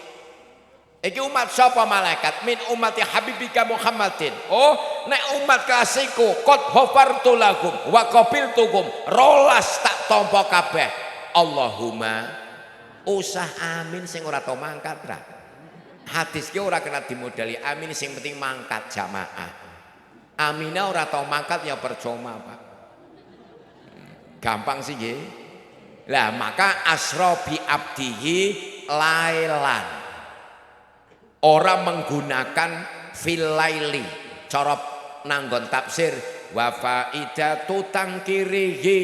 Iki umat sapa malaikat? Min ummati habibika Muhammadin. Oh, nek umat kasihku qad ghafartu lakum wa qabiltukum. Rolas tak tampa kabeh. Allahumma usah amin sing ora tau mangkat ra. Hadis ki ora kena dimodali amin sing penting mangkat jamaah. Amina ora tau mangkat ya percuma, Pak. Gampang sih nggih. Lah maka asra bi abdihi lailan. Orang menggunakan filaili cara nanggon tafsir wa faidatu tangkirihi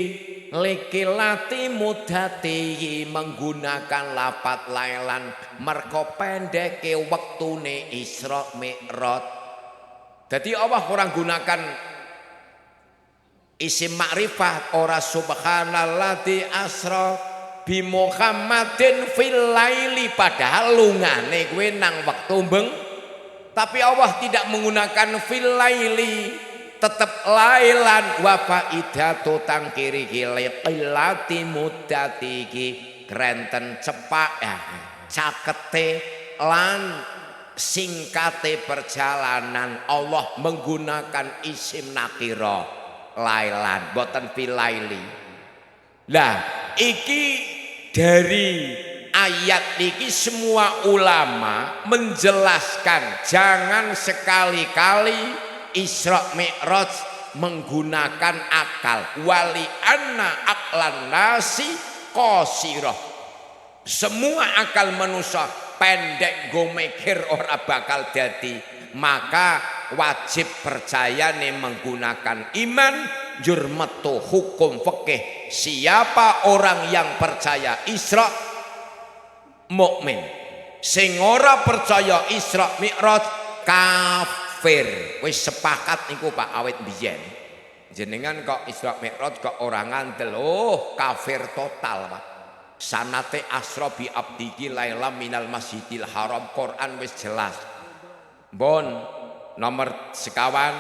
likilati mudatihi menggunakan lapat lailan merko pendeke wektune Isra Mi'raj. Jadi Allah orang gunakan isim makrifat ora subhanalladzi asra bi Muhammadin fil laili padahal lungane kowe nang wektu beng tapi Allah tidak menggunakan fil laili tetap lailan wa faidatu tangkiri qillati muddatihi krenten cepak cakete lan singkate perjalanan Allah menggunakan isim nakira lailan boten fil laili. Lah iki dari ayat ini semua ulama menjelaskan jangan sekali-kali Isra Mi'raj menggunakan akal. Wali anna aqlan nasi qasirah. Semua akal manusia pendek go mikir ora bakal dadi. Maka wajib percaya nih menggunakan iman jurmetu hukum fikih. Siapa orang yang percaya Isra mukmin, sing ora percaya Isra Mi'raj kafir. Wis sepakat niku Pak awit biyen. Jenengan kok Isra Mi'raj kok ora ngandel, oh kafir total Pak. Sanate asra bi abdihi laila minal masjidil haram Quran wis jelas. Bon nomor sekawan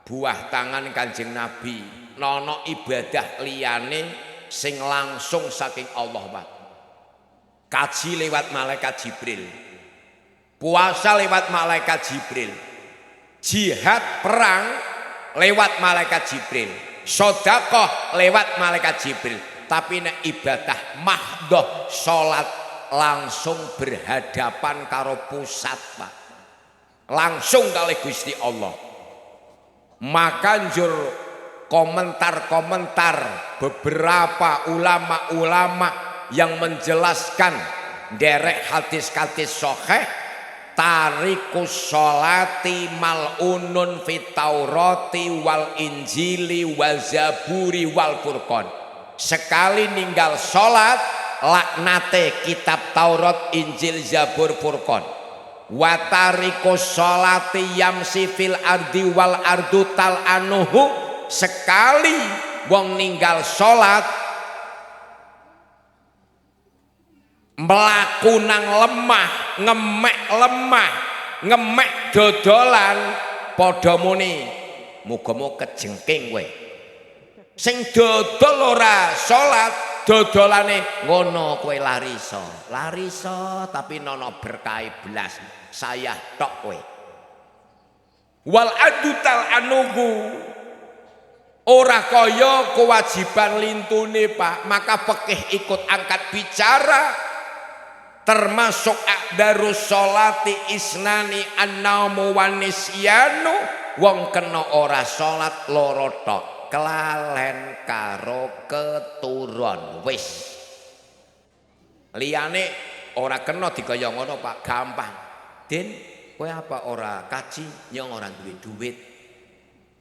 buah tangan Kanjeng Nabi nono ibadah liyane sing langsung saking Allah Pak. Kaji lewat malaikat Jibril, puasa lewat malaikat Jibril, jihad perang lewat malaikat Jibril, sedekah lewat malaikat Jibril. Tapi nek ibadah mahdhah salat langsung berhadapan karo pusat Pak, langsung kali Gusti Allah. Maka njur komentar-komentar beberapa ulama-ulama yang menjelaskan derek hadis-hadis sahih tarikus sholati mal'unun fit taurati wal injili wal zaburi wal furqan. Sekali ninggal sholat laknate kitab Taurat, Injil, Zabur, Furqan. Watarikus sholati yamsi fil ardi wal ardu tal anuhu. Sekali wong ninggal sholat mlaku nang lemah, ngemek dodolan padha muni muga-muga kejengking kowe. Sing dodol ora sholat dodolane ngono kowe lariso tapi nono berkah blas saya tok kowe. Wal adutal anugu ora kaya kewajiban lintune Pak. Maka fikih ikut angkat bicara termasuk aqdarus sholati isnani annaumu wan nisyanu. Wong kena ora sholat loro tok, kelalen karo keturun wis. Liyane ora kena digaya ngono Pak, gampang. Den, kowe apa ora kaji nyong ora duwe duit.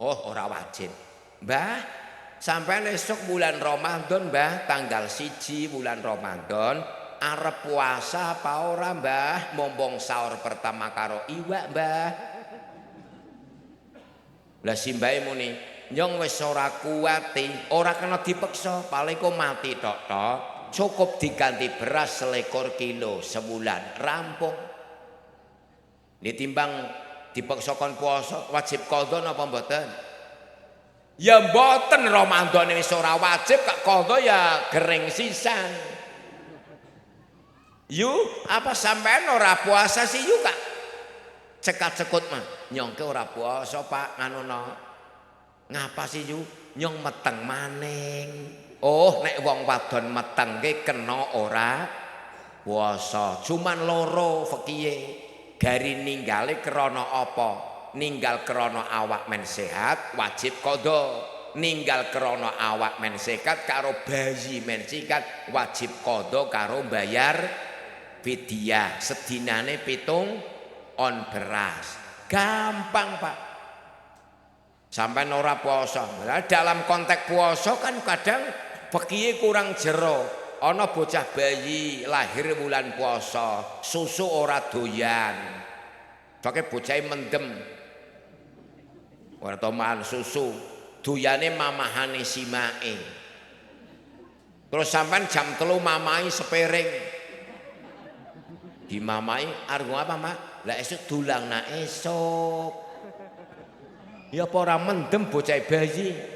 Oh, ora wajib. Mbah, sampean esuk bulan Ramadan, Mbah, tanggal 1 bulan Ramadan arep puasa apa ora, Mbah? Mombong sahur pertama karo iwak, Mbah. Lah simbahe muni, nyong wis ora kuwati, ora kena dipeksa, paling kok mati tok-tok. Cukup diganti beras 1 kilo sebulan rampung. Ditimbang dipaksakan puasa wajib qadha napa mboten? Ya mboten, Ramadan wis ora wajib kok qadha ya gering sisan. Yu, apa sampean ora puasa sih yu Kak? Cekat-cekut mah, nyong ke ora puasa Pak nganono. Ngapa sih yu? Nyong meteng maning. Oh, nek wong wadon meteng ke kena ora puasa. Cuman loro fikihe. Gari ninggale krana apa? Ninggal krana awak men sehat wajib qadha. Ninggal krana awak men sehat karo bayi men sikat wajib qadha karo bayar fidyah. Sedinane 7 on beras. Gampang Pak. Sampai ora puasa. Dalam konteks puasa kan kadang fikihe kurang jero. Ana bocah bayi lahir bulan puasa, susu ora doyan. Pakai bocah mendem. Ora toman susu, doyane mamahane simake. Terus sampean jam 3 mamai sepiring. Dimamai arep apa, Mak? Lah esuk dulang nak esuk. Ya apa ora mendem bocah bayi.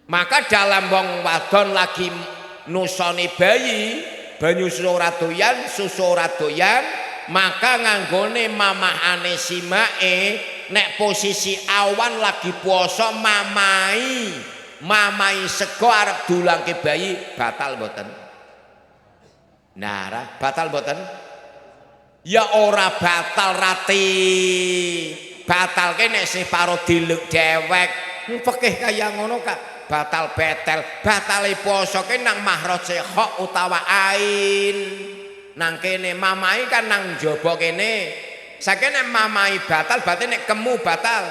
Maka dalam wong wadon lagi nusoni bayi, banyu susu ora doyan, maka nganggone mamahane simake nek posisi awan lagi puasa mamai sego arep dulangke bayi batal mboten? Nah, batal mboten? Ya ora batal rati. Batal ke nek separo diluk dewek. Fikih kaya ngono Kak. Batal betel, batale poso ke nang mahroje hok utawa ain. Nang kene mamai kan nang jaba kene. Sakene mamai batal berarti nek kemu batal.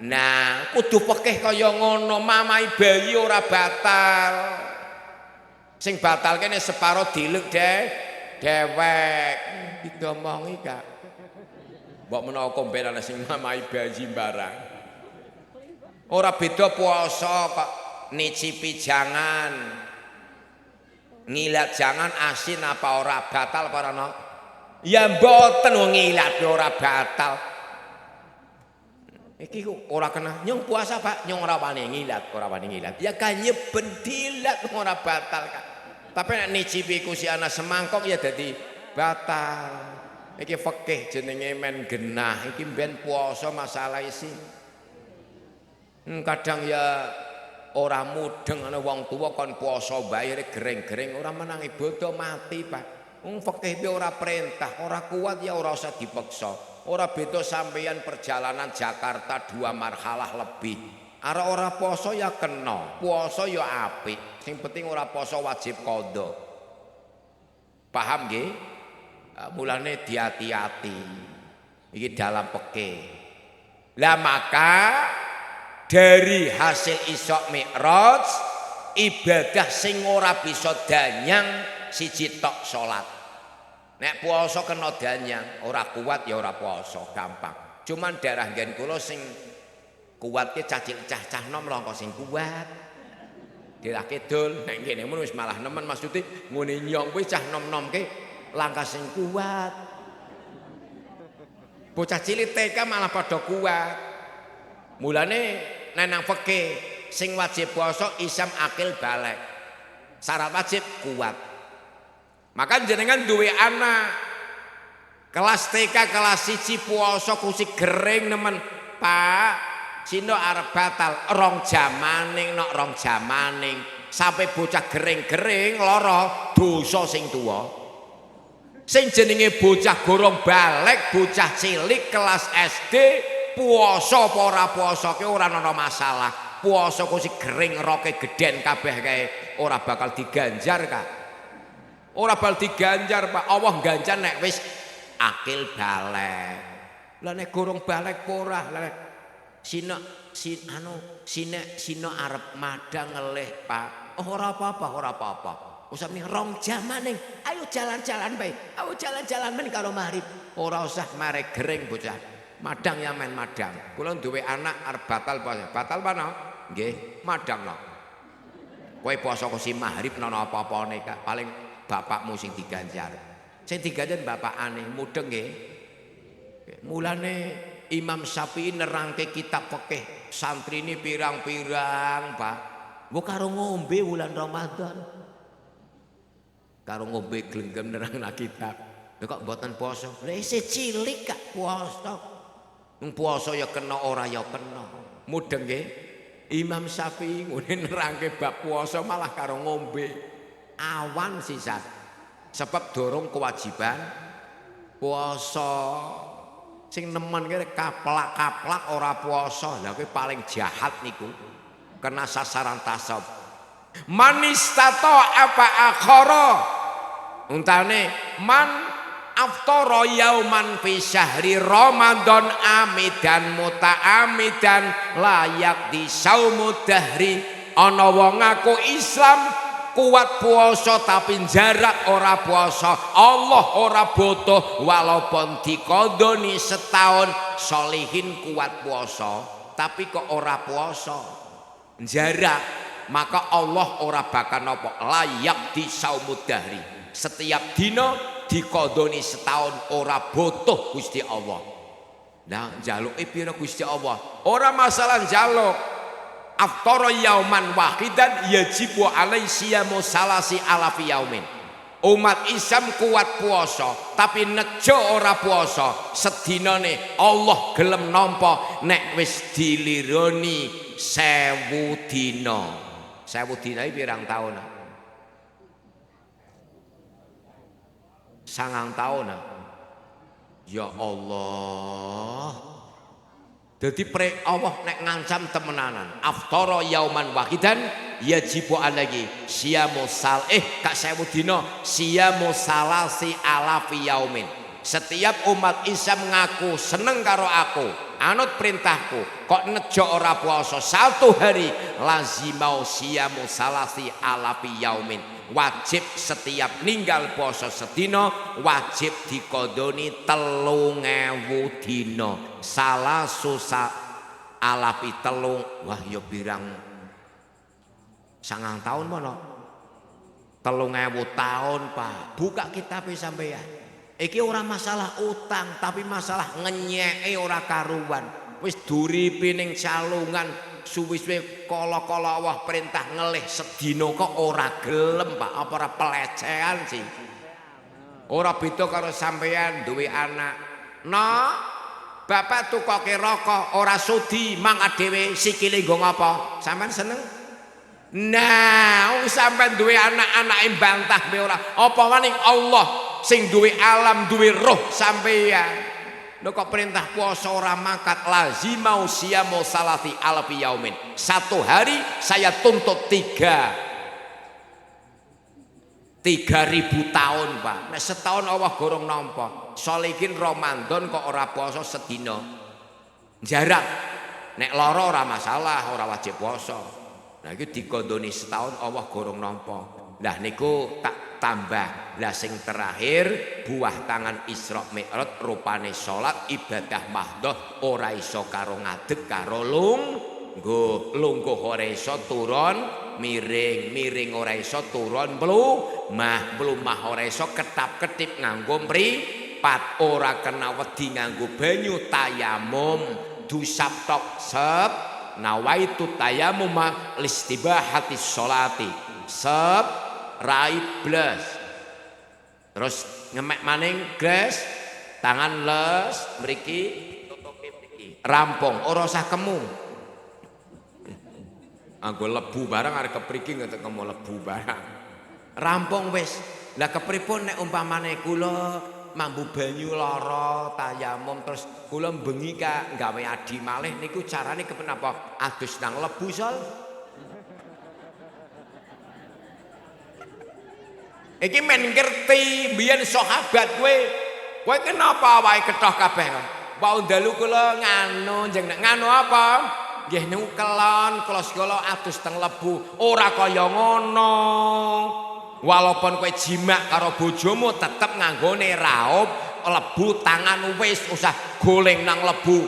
Nah, kudu fikih kaya ngono, mamai bayi ora batal. Sing batal kene separo diluk dewek. Diomongi Kak. Mbok menawa komberan sing mamai bayi barang. Ora beda puasa kok nicipi jangan. Ngilat jangan asin apa ora batal apa ora? Ya mboten wong ngilat ora batal. Iki ora kena nyong puasa Pak, nyong ora wani ngilat, ora wani ngilat. Ya kanye bendilat ora batal Kak. Tapi nek nicipi ku si ana semangkok ya dadi batal. Iki fikih jenenge men genah, iki ben puasa masalah isi. Kadang ya ora mudeng ana wong tuwa kon puasa bayar gering-gering ora menangi bodo mati Pak. Fikih ora perintah, ora kuat ya ora usah dipaksa. Ora beda sampeyan perjalanan Jakarta 2 marhalah lebih. Arek ora poso ya kena, puasa ya apik. Sing penting ora poso wajib qadha. Paham nggih? Mulane diati-ati. Iki dalam fikih. Lah maka dari hasil Isra Mi'raj ibadah sing ora bisa danyang siji tok salat. Nek puasa kena danyang, ora kuat ya ora puasa, gampang. Cuman darah nggen kula sing kuat ki cah nom langka sing kuat. Daerah kidul nek ngene mun wis malah nemen maksude ngene nyong kuwi cah nom-nom ki langkah sing kuat. Bocah cilik TK malah padha kuat. Mulane nang fikih sing wajib puasa isam akil balik. Syarat wajib kuat. Maka jenengan duwe anak kelas TK kelas 1 puasa kusi gering nemen Pak Cino arep batal rong jamaning nok rong jamaning sampai bocah gering-gering lara dosa sing tuwa. Sing jenenge bocah gorong balik bocah cilik kelas SD puasa apa ora puasa ki ora ana masalah. Puasa kok si gering roke geden kabeh kae ora bakal diganjar Kak. Ora bakal diganjar Pak. Allah ganjar nek wis akil balik. Lah nek gorong balik ora lah sino arep madang ngelih Pak. Oh ora apa-apa, ora apa-apa. Usah mi rong jaman ning. Ayo jalan-jalan bae. Ayo jalan-jalan men karo maghrib. Ora usah marek gering bocah. Madang ya men madang. Kula duwe anak arep batal poso. Batal mana? Nggih, madang lho. Kowe poso kosi maghrib ana apa-apane Kak. Paling bapakmu sing diganjar. Sing diganjar bapakane mudeng nggih. Mulane Imam Syafi'i nerangke kitab fikih santri ini pirang-pirang Pak. Mbok karo ngombe wulan Ramadan. Karo ngombe glenggem nerangna kitab. Lha kok mboten poso? Lah isih cilik Kak poso. Wong poso ya kena ora ya kena. Mudeng nggih. Imam Syafi'i ngene nerangke bab poso malah karo ngombe. Awan sisan. Sebab dorong kewajiban poso. Sing nemen kene kaplak-kaplak ora puasa. Lah kuwi paling jahat niku. Kena sasaran tasawuf. Manistato apa akhara. Untane man aftara yauman fi syahri Ramadan amidan muta'amidan layak di saumud dahri. Ana wong ngaku Islam kuat puasa tapi jarak ora puasa. Allah ora butuh walaupun dikodoni setahun solihin kuat puasa tapi kok ora puasa jarak maka Allah ora bakal nopo layak di saumud dahri. Setiap dino dikodoni setahun ora butuh Gusti Allah. Nah njaluke pira Gusti Allah ora masalah njaluk. Aftara yauman wahidan yajibu alai siyamu salasi alafi yaumin. Umat Islam kuat puasa tapi nejo ora puasa sedinane Allah gelem nampa nek wis dilironi 1000 dina. 1000 dina iki pirang taun? 9 taun. Ya Allah. Jadi Allah nek ngancam temenanan. Aftara yauman wahidan yajibu alaihi siyamu kak 1000 dina siyamu salasi alafi yaumin. Setiap umat Islam ngaku seneng karo aku, anut perintahku, kok nejo ora puasa 1 hari lazimau siyamu salasi alafi yaumin. Wajib setiap ninggal poso sedina wajib dikodoni 3000 dina. Salah susah alapi telung. Wah ya birang 9 tahun mana 3000 tahun Pak. Buka kitab sampeyan. Iki ora masalah utang tapi masalah ngenyeke ora karuan. Wis duripe ning calungan suwi-suwi kala-kala Allah perintah ngelih sedina kok ora gelem Pak. Apa ora pelecehan sih? Ora beda karo sampeyan duwe anak. Nah, bapak tukoke rokok ora sudi mangkat dhewe sikile nggo ngopo? Sampeyan seneng? Nah, sampeyan duwe anak-anake bantah be ora. Apa maning Allah sing duwe alam, duwe roh sampeyan. Lho kok perintah puasa ora mangkat lazimau siyamu salati alfi yaumin. 1 hari saya tuntut 3000 tahun Pak. Nek setahun Allah gorong nampa. Solihin Ramadan kok ora puasa sedina. Jarak. Nek lara ora masalah, ora wajib puasa. Nah iki dikondoni setahun Allah gorong nampa. Lah niku tak tambah. Lah sing terakhir buah tangan Isra Mi'raj rupane salat ibadah mahdhah ora iso karo ngadeg karo lungguh ora iso turun miring ora iso turun mlumah ora iso ketap-ketip nganggo mripat ora kena wedi nganggo banyu tayamum dusap tok sep nawaitu tayamum listibahati sholati sep rai blas. Terus ngemek maning gres, tangan les, mriki tutupi mriki. Rampung, ora usah kemu. Anggo lebu barang arek kepriki ketemu lebu barang. Rampung wis. Lah kepripun nek umpamane kula mambu banyu lara tayamum terus kula bengi ka gawe adi malih niku carane kepenapa adus nang lebu sol. Iki men ngerti biyen sahabat kowe kenapa awake ketoh kabeh kok. Wau dalu kula nganu njeng nganu apa? Nggih niku kelon kula segala adus teng lebu ora kaya ngono. Walaupun kowe jimak karo bojomu tetep nganggone raup lebu tangan wis usah goleng nang lebu.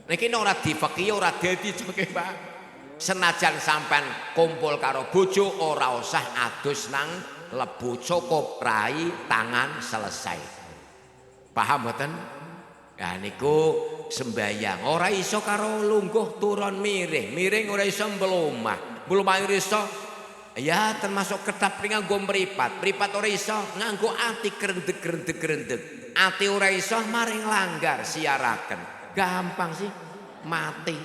Niki ora difeki ora dadi joke Pak. Senajan sampean kumpul karo bojo ora usah adus nang lebu cukup rai tangan selesai. Paham mboten? Nah niku sembayang ora iso karo lungguh turun miring ora iso mblumah ora iso ya termasuk ketap nganggo mripat ora iso nganggo ati grendeg ati ora iso maring langgar siaraken gampang sih mati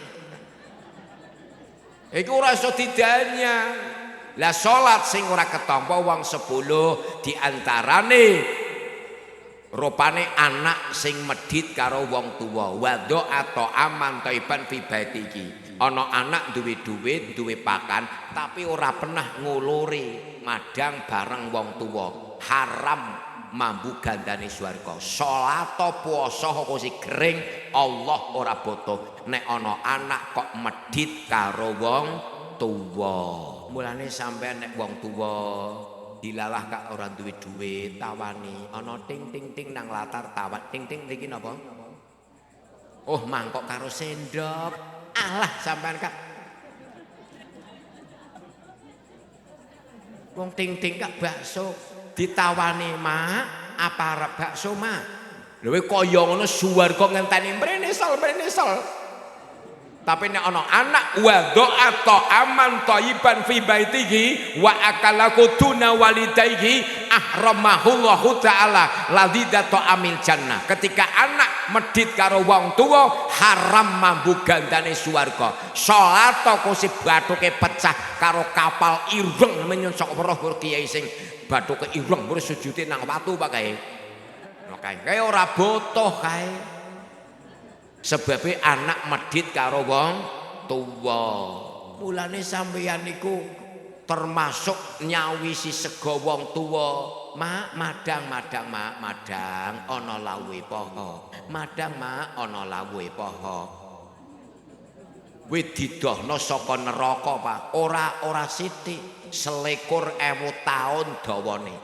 iku ora iso didanya lah salat sing ora ketampa wong 10 diantarane rupane anak sing medhit karo wong tuwa wado atau aman taiban fi baitiki ana anak duwe duit duwe pakan tapi ora pernah nguluri madang bareng wong tuwa haram mambu gandane swarga salat puasa kok sing gering Allah ora butuh nek ana anak kok medhit karo wong tuwa mulane sampean nek wong tuwa dilalah kak orang duit tawani ana ting ting ting nang latar tawat ting ting niki napa oh mangkok karo sendok alah sampean kak wong ting ting kak bakso ditawani mak apa arep bakso mak lho kaya ngono suwarga ngenteni mrenesol tapi nek ana anak wadho atau aman thayyiban fi baitihi wa akalaku tuna walidayhi ahramahullahu taala ladidatu amil jannah ketika anak medhit karo wong tuwa haram mambu gandane swarga salat kok si bathuke pecah karo kapal ireng menyonsok weruh kiai sing bathuke ireng terus sujute nang watu Pak kae kae ora butuh kae sebabnya anak medhit karo wong tuwa mulane sampeyan niku termasuk nyawisi sego wong tuwa mak madang ana lawuhe paha madang mak ana lawuhe paha kuwi didohno saka neraka Pak ora sithik 21.000 taun dawane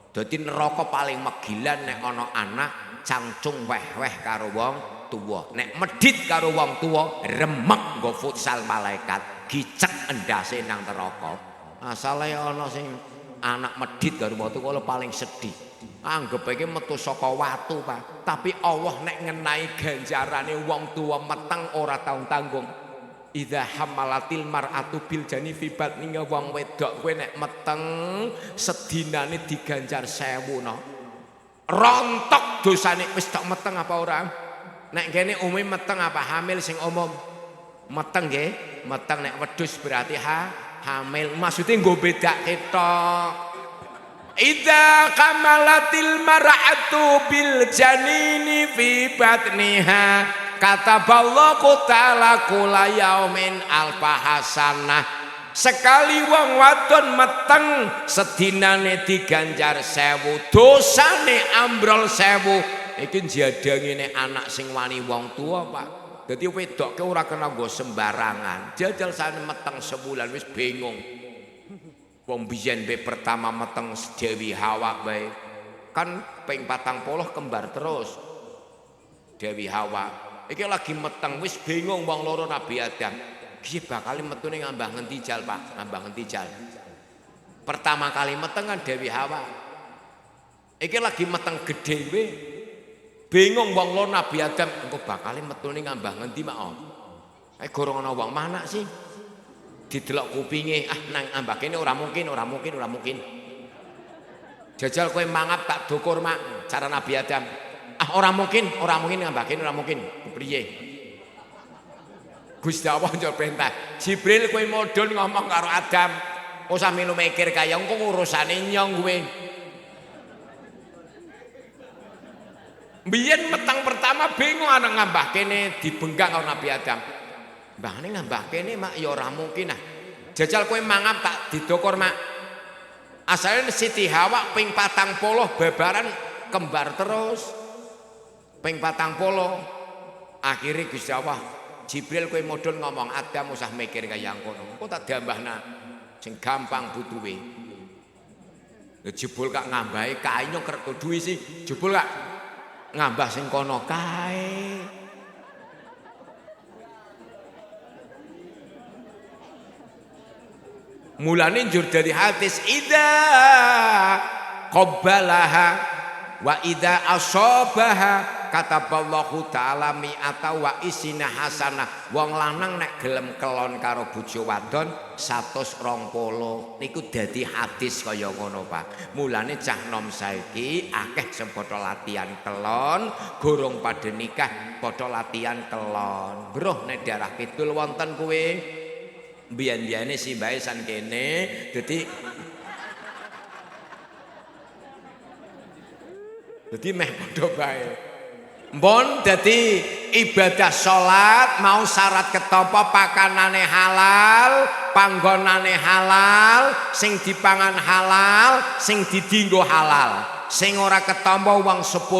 dadi neraka paling megilan nek ana anak cangcung weh-weh karo wong tuwa nek medhit karo wong tuwa remek nggo futsal malaikat gicek endase nang neraka asale ana sing anak medhit karo wong tuwa paling sedih anggap iki metu saka watu Pak tapi Allah nek ngenai ganjarane wong tuwa meteng ora tau tanggung idza hamalatil mar'atu bil janifi batninga wong wedok kowe nek meteng sedinane diganjar 1000 no rontok dosane wis tok meteng apa ora nek kene umum meteng apa hamil sing umum meteng nggih meteng nek wedhus berarti hamil maksudnya nggo bedake tok idza kamalatil mar'atu bil janini fi batniha kataballahu ta'ala kula yaumin alfa hasanah sekali wong wadon meteng sedinane diganjar 1000 dosane ambrol 1000 iki njadangine anak sing wani wong tua Pak dadi wedoke ora kena nggo sembarangan jajal sane meteng sebulan wis bingung wong biyen be pertama meteng Dewi Hawa bae kan ping 40 kembar terus Dewi Hawa iki lagi meteng wis bingung wong loro Nabi Adam iki bakal metune ngambah ngendi jal Pak ngambah ngendi jal pertama kali meteng kan Dewi Hawa iki lagi meteng gedhe we bingung wong loro Nabi Adam engko bakal metune ngambah ngendi mak gorong ana wong mana sih didelok kupinge nang ambah kene ora mungkin jajal kowe mangap tak dukur mak cara Nabi Adam ora mungkin ngambah kene ora mungkin piye Gusti Allah njol perintah Jibril kowe modon ngomong karo Adam usah milu mikir kaya engko urusane nyong kowe Mbiyen metang pertama bingung anak ngambah kene dibengkak karo Nabi Adam. Mbah ini ngambah kene mak ya ora mungkin ah. Jajal kowe mangap tak didokor mak. Asalnya Siti Hawa ping 40 babaran kembar terus. Ping 40 akhirnya Gusti Allah Jibril kowe modon ngomong Adam usah mikir kaya ngono. Kok tak diambahna sing gampang butuhe. Jebul kak ngambahi kainyo kerto duwi sih. Jebul kak ngambah sing kono kae. Mulane njur dari hadis idza qabbalaha wa idza asabaha kataballahu ta'ala mi'ata wa isina hasanah. Wong lanang nek gelem kelon karo bojo wadon 120 niku dadi hadis kaya ngono Pak. Mulane cah nom saiki akeh sing padha latihan kelon, gorong padha nikah padha latihan kelon. Bro nek daerah kidul wonten kuwe biyen-biyene simbahe san kene dadi meh padha bae. Mbon dadi ibadah salat mau syarat ketampa pakanane halal, panggonane halal, sing dipangan halal, sing didinggo halal. Sing ora ketampa wong 10,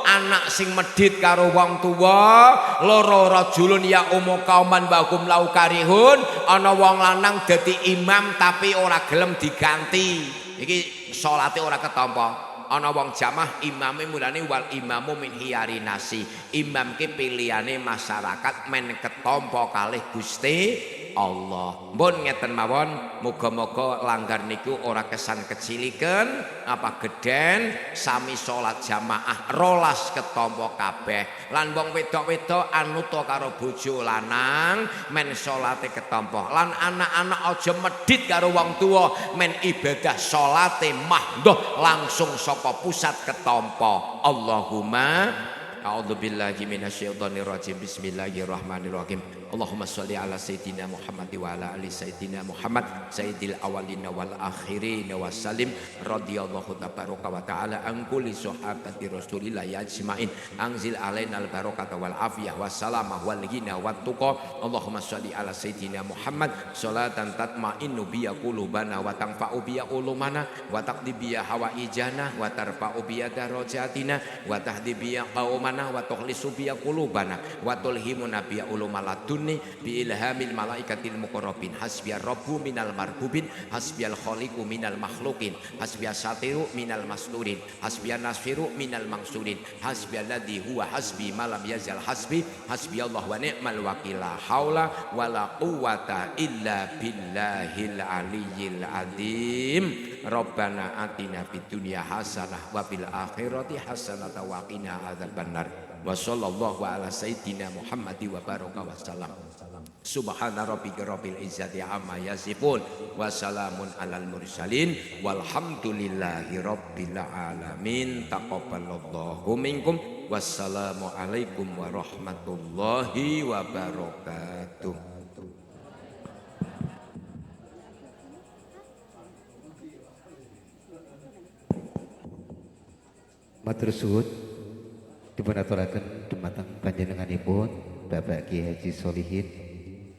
anak sing medhit karo wong tuwa, loro rajulun ya umu kauman bagum lau karihun, ana wong lanang dadi imam tapi ora gelem diganti. Iki salate ora ketampa. Ana wong jamaah imame mulane wal imamu min hiyari nasi. Imam ki pilihane masyarakat men ketampa kalih Gusti Allah. Mbon ngeten mawon, muga-muga langgar niku ora kesan keciliken apa geden sami salat jamaah rolas ketampa kabeh. Lan wong wedok-wedok anuta karo bojo lanang men salate ketampa. Lan anak-anak aja medhit karo wong tuwa men ibadah salate mahdoh langsung saka pusat ketampa. Allahumma a'udzubillahi minasyaitonir rajim. Bismillahirrahmanirrahim. Allahumma sholli ala sayyidina Muhammad wa ala ali sayyidina Muhammad sayyidil awwalin wal akhirin wa sallim radhiyallahu tabaraka wa taala an kulli sahabati Rasulillah ajmain. Anzil alaina al barakata wal afiyah wassalamah wal ghina wat tuqa. Allahumma sholli ala sayyidina Muhammad sholatan tatma'innu biya qulubana wa tanfa'u biya ulumana wa taqdi biya hawaijana wa tarfa'u biya darajatina wa tahdi biya qaumana wa tukhlisu biya qulubana wa tulhimuna biya ulumaladun bi ilhamil malaikatil muqarrabin. Hasbiyar rabbu minal marbubin, hasbiyal khaliqu minal makhluqin, hasbiyas satiru minal maslurin, hasbiyan nasfiru minal mangsurin, hasbiyalladzi huwa hasbi malam yazal hasbi, hasbiyallah wa ni'mal wakil. La haula wala quwata illa billahil aliyyil azim. Rabbana atina fid dunya hasanah wa fil akhirati hasanah wa qina adzabannar. Wa sallallahu ala sayyidina Muhammad wa baraka wa salam. Subhana rabbika rabbil izzati amma yasifun wa salamun alal mursalin walhamdulillahi rabbil alamin. Taqabbalallahu minkum. Wassalamu alaikum warahmatullahi wabarakatuh. Matur suwun dipun aturaken dumateng panjenenganipun Bapak Kiai Haji Solihin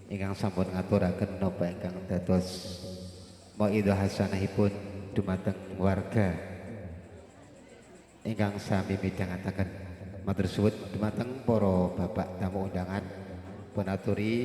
ingkang sampun ngaturaken napa ingkang dados maidhah hasanahipun dumateng warga ingkang sami midhangetaken. Matur suwun dumateng para bapak tamu undangan pun aturi